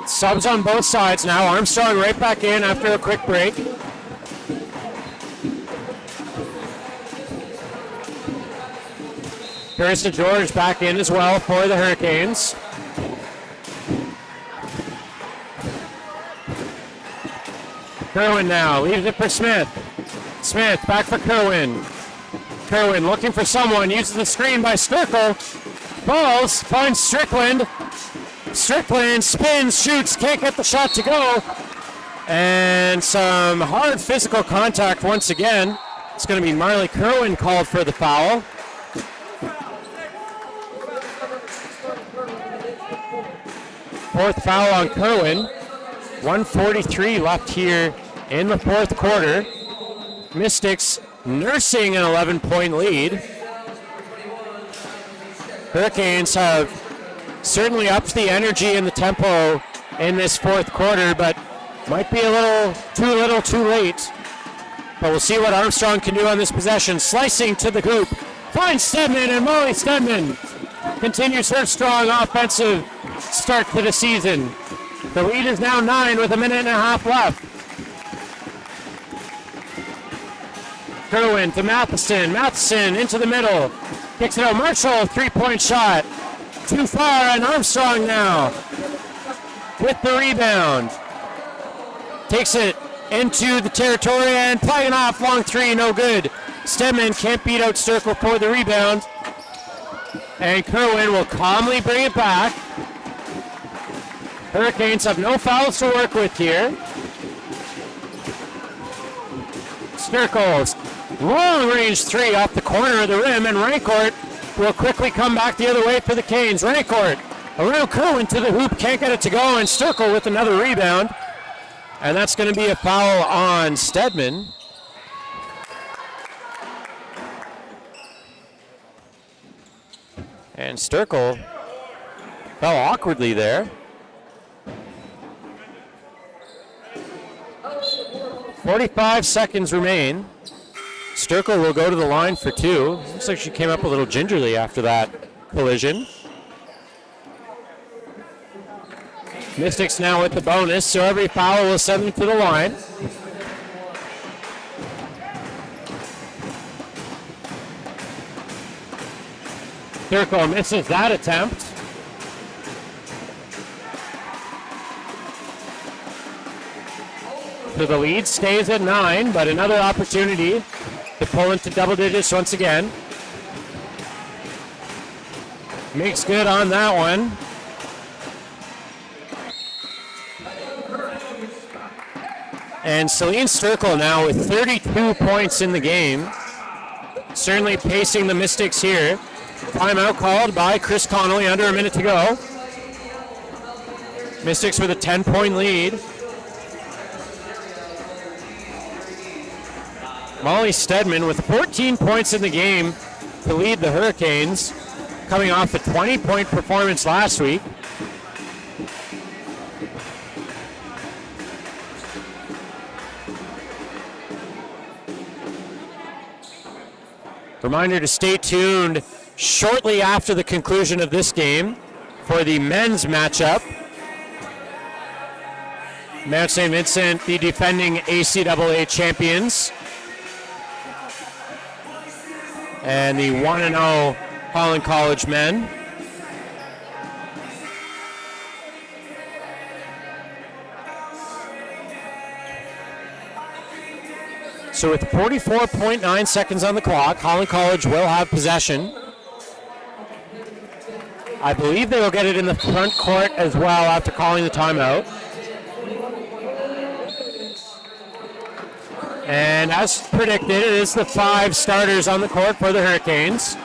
Subs on both sides now. Armstrong right back in after a quick break. Carissa George back in as well for the Hurricanes. Kerwin now leaves it for Smith. Smith back for Kerwin. Kerwin looking for someone, uses the screen by Sturkle. Falls, finds Strickland. Strickland spins, shoots, can't get the shot to go. And some hard physical contact once again. It's going to be Marley Kerwin called for the foul. Fourth foul on Kerwin. 1:43 left here in the fourth quarter. Mystics nursing an 11-point lead. Hurricanes have certainly upped the energy and the tempo in this fourth quarter, but might be a little too late. But we'll see what Armstrong can do on this possession. Slicing to the hoop. Finds Stedman, and Molly Stedman continues her strong offensive start to the season. The lead is now 9 with 1.5 minutes left. Kerwin to Matheson. Matheson into the middle. Kicks it out. Marshall, 3-point shot. Too far, and Armstrong now with the rebound. Takes it into the territory and playing off long 3, no good. Stedman can't beat out Sturkle for the rebound. And Kerwin will calmly bring it back. Hurricanes have no fouls to work with here. Sturkle, long range 3 off the corner of the rim, and Rancourt will quickly come back the other way for the Canes. Rancourt around Kerwin to the hoop, can't get it to go, and Sturkle with another rebound. And that's going to be a foul on Stedman. And Sturkle fell awkwardly there. 45 seconds remain. Sturkle will go to the line for 2. Looks like she came up a little gingerly after that collision. Mystics now with the bonus, so every foul will send them to the line. Sturkle misses that attempt. So the lead stays at 9, but another opportunity to pull into double digits once again. Makes good on that one. And Celine Sturkle now with 32 points in the game. Certainly pacing the Mystics here. Timeout called by Chris Connolly, under a minute to go. Mystics with a 10-point lead. Molly Stedman with 14 points in the game to lead the Hurricanes, coming off a 20-point performance last week. Reminder to stay tuned shortly after the conclusion of this game for the men's matchup. Mount St. Vincent, the defending ACAA champions, and the 1-0 Holland College men. So with 44.9 seconds on the clock, Holland College will have possession. I believe they will get it in the front court as well after calling the timeout. And as predicted, it is the 5 starters on the court for the Hurricanes.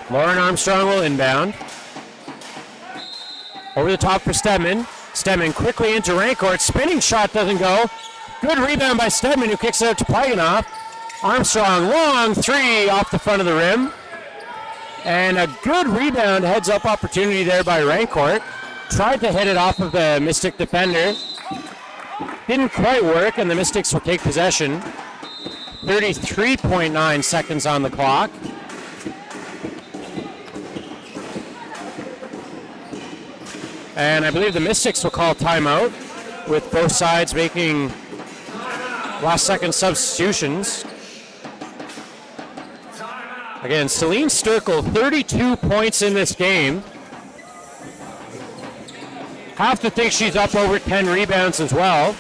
Lauren Armstrong will inbound. Over the top for Stedman. Stedman quickly into Rancourt. Spinning shot doesn't go. Good rebound by Stedman, who kicks it out to Plaganoff. Armstrong, long 3 off the front of the rim. And a good rebound, heads-up opportunity there by Rancourt. Tried to hit it off of the Mystic defender. Didn't quite work, and the Mystics will take possession. 33.9 seconds on the clock. And I believe the Mystics will call timeout, with both sides making last-second substitutions. Again, Celine Sturkle, 32 points in this game. Have to think she's up over 10 rebounds as well.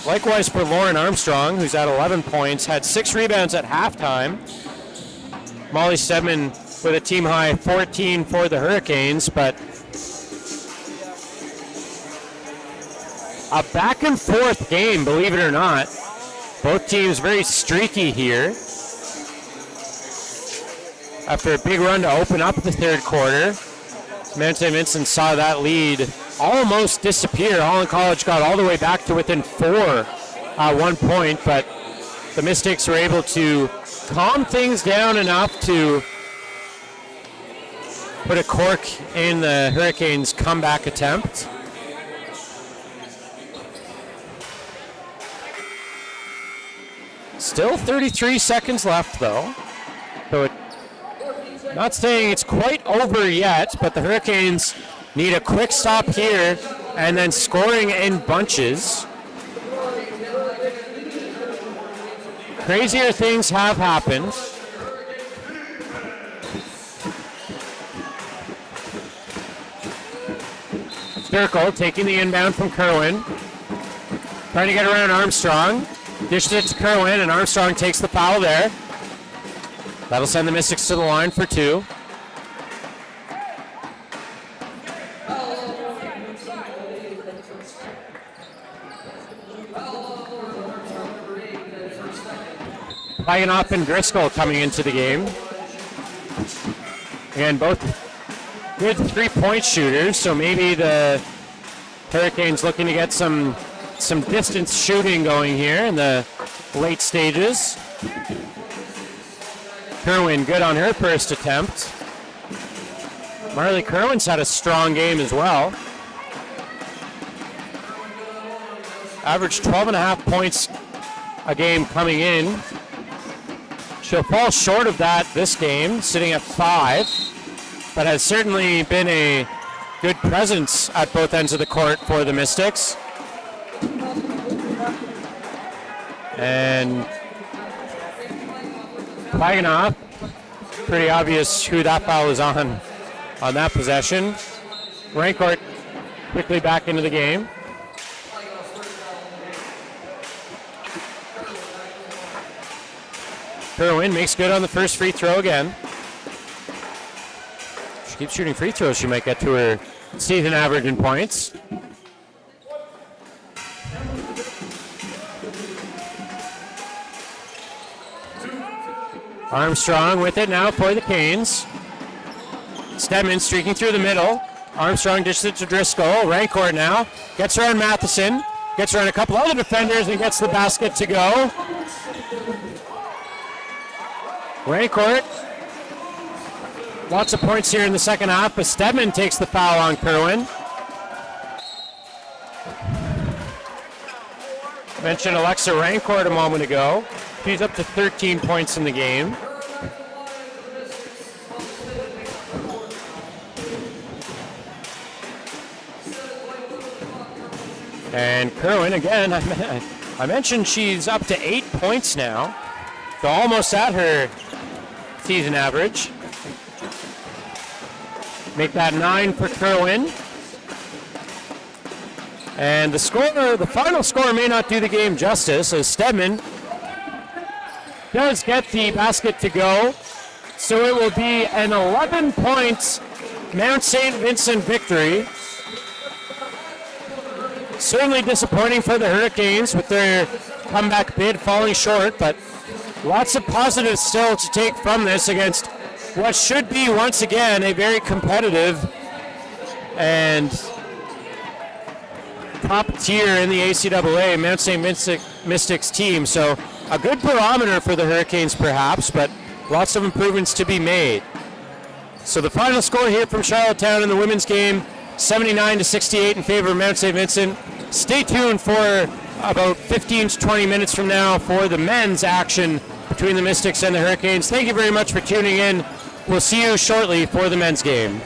Likewise for Lauren Armstrong, who's at 11 points, had 6 rebounds at halftime. Molly Stedman with a team-high 14 for the Hurricanes, but a back-and-forth game, believe it or not. Both teams very streaky here. After a big run to open up the third quarter, Mount St. Vincent saw that lead almost disappear. Holland College got all the way back to within 4 at one point, but the Mystics were able to calm things down enough to put a cork in the Hurricanes' comeback attempt. Still 33 seconds left, though. So not saying it's quite over yet, but the Hurricanes need a quick stop here and then scoring in bunches. Crazier things have happened. Sturkle taking the inbound from Kerwin. Trying to get around Armstrong. Dished it to Kerwin, and Armstrong takes the foul there. That'll send the Mystics to the line for 2. Paganoff and Driscoll coming into the game. Again, both good 3-point shooters, so maybe the Hurricanes looking to get some distance shooting going here in the late stages. Kerwin good on her first attempt. Marley Kerwin's had a strong game as well. Averaged 12.5 points a game coming in. She'll fall short of that this game, sitting at 5, but has certainly been a good presence at both ends of the court for the Mystics. And Paganoff, pretty obvious who that foul is on that possession. Rancourt quickly back into the game. Kerwin makes good on the first free throw again. She keeps shooting free throws, she might get to her season average in points. Armstrong with it now for the Canes. Stedman streaking through the middle. Armstrong dishes it to Driscoll. Rancourt now gets her on Matheson. Gets her on a couple other defenders and gets the basket to go. Rancourt. Lots of points here in the second half, but Stedman takes the foul on Kerwin. Mentioned Alexa Rancourt a moment ago. She's up to 13 points in the game. And Kerwin, again, I mentioned she's up to 8 points now. So almost at her season average. Make that 9 for Kerwin. And the final score may not do the game justice, as Stedman does get the basket to go. So it will be an 11 points Mount St. Vincent victory. Certainly disappointing for the Hurricanes with their comeback bid falling short, but lots of positives still to take from this against what should be, once again, a very competitive and top tier in the ACAA Mount St. Mystics team. So a good barometer for the Hurricanes perhaps, but lots of improvements to be made. So the final score here from Charlottetown in the women's game, 79-68 in favor of Mount St. Vincent. Stay tuned for about 15 to 20 minutes from now for the men's action between the Mystics and the Hurricanes. Thank you very much for tuning in. We'll see you shortly for the men's game.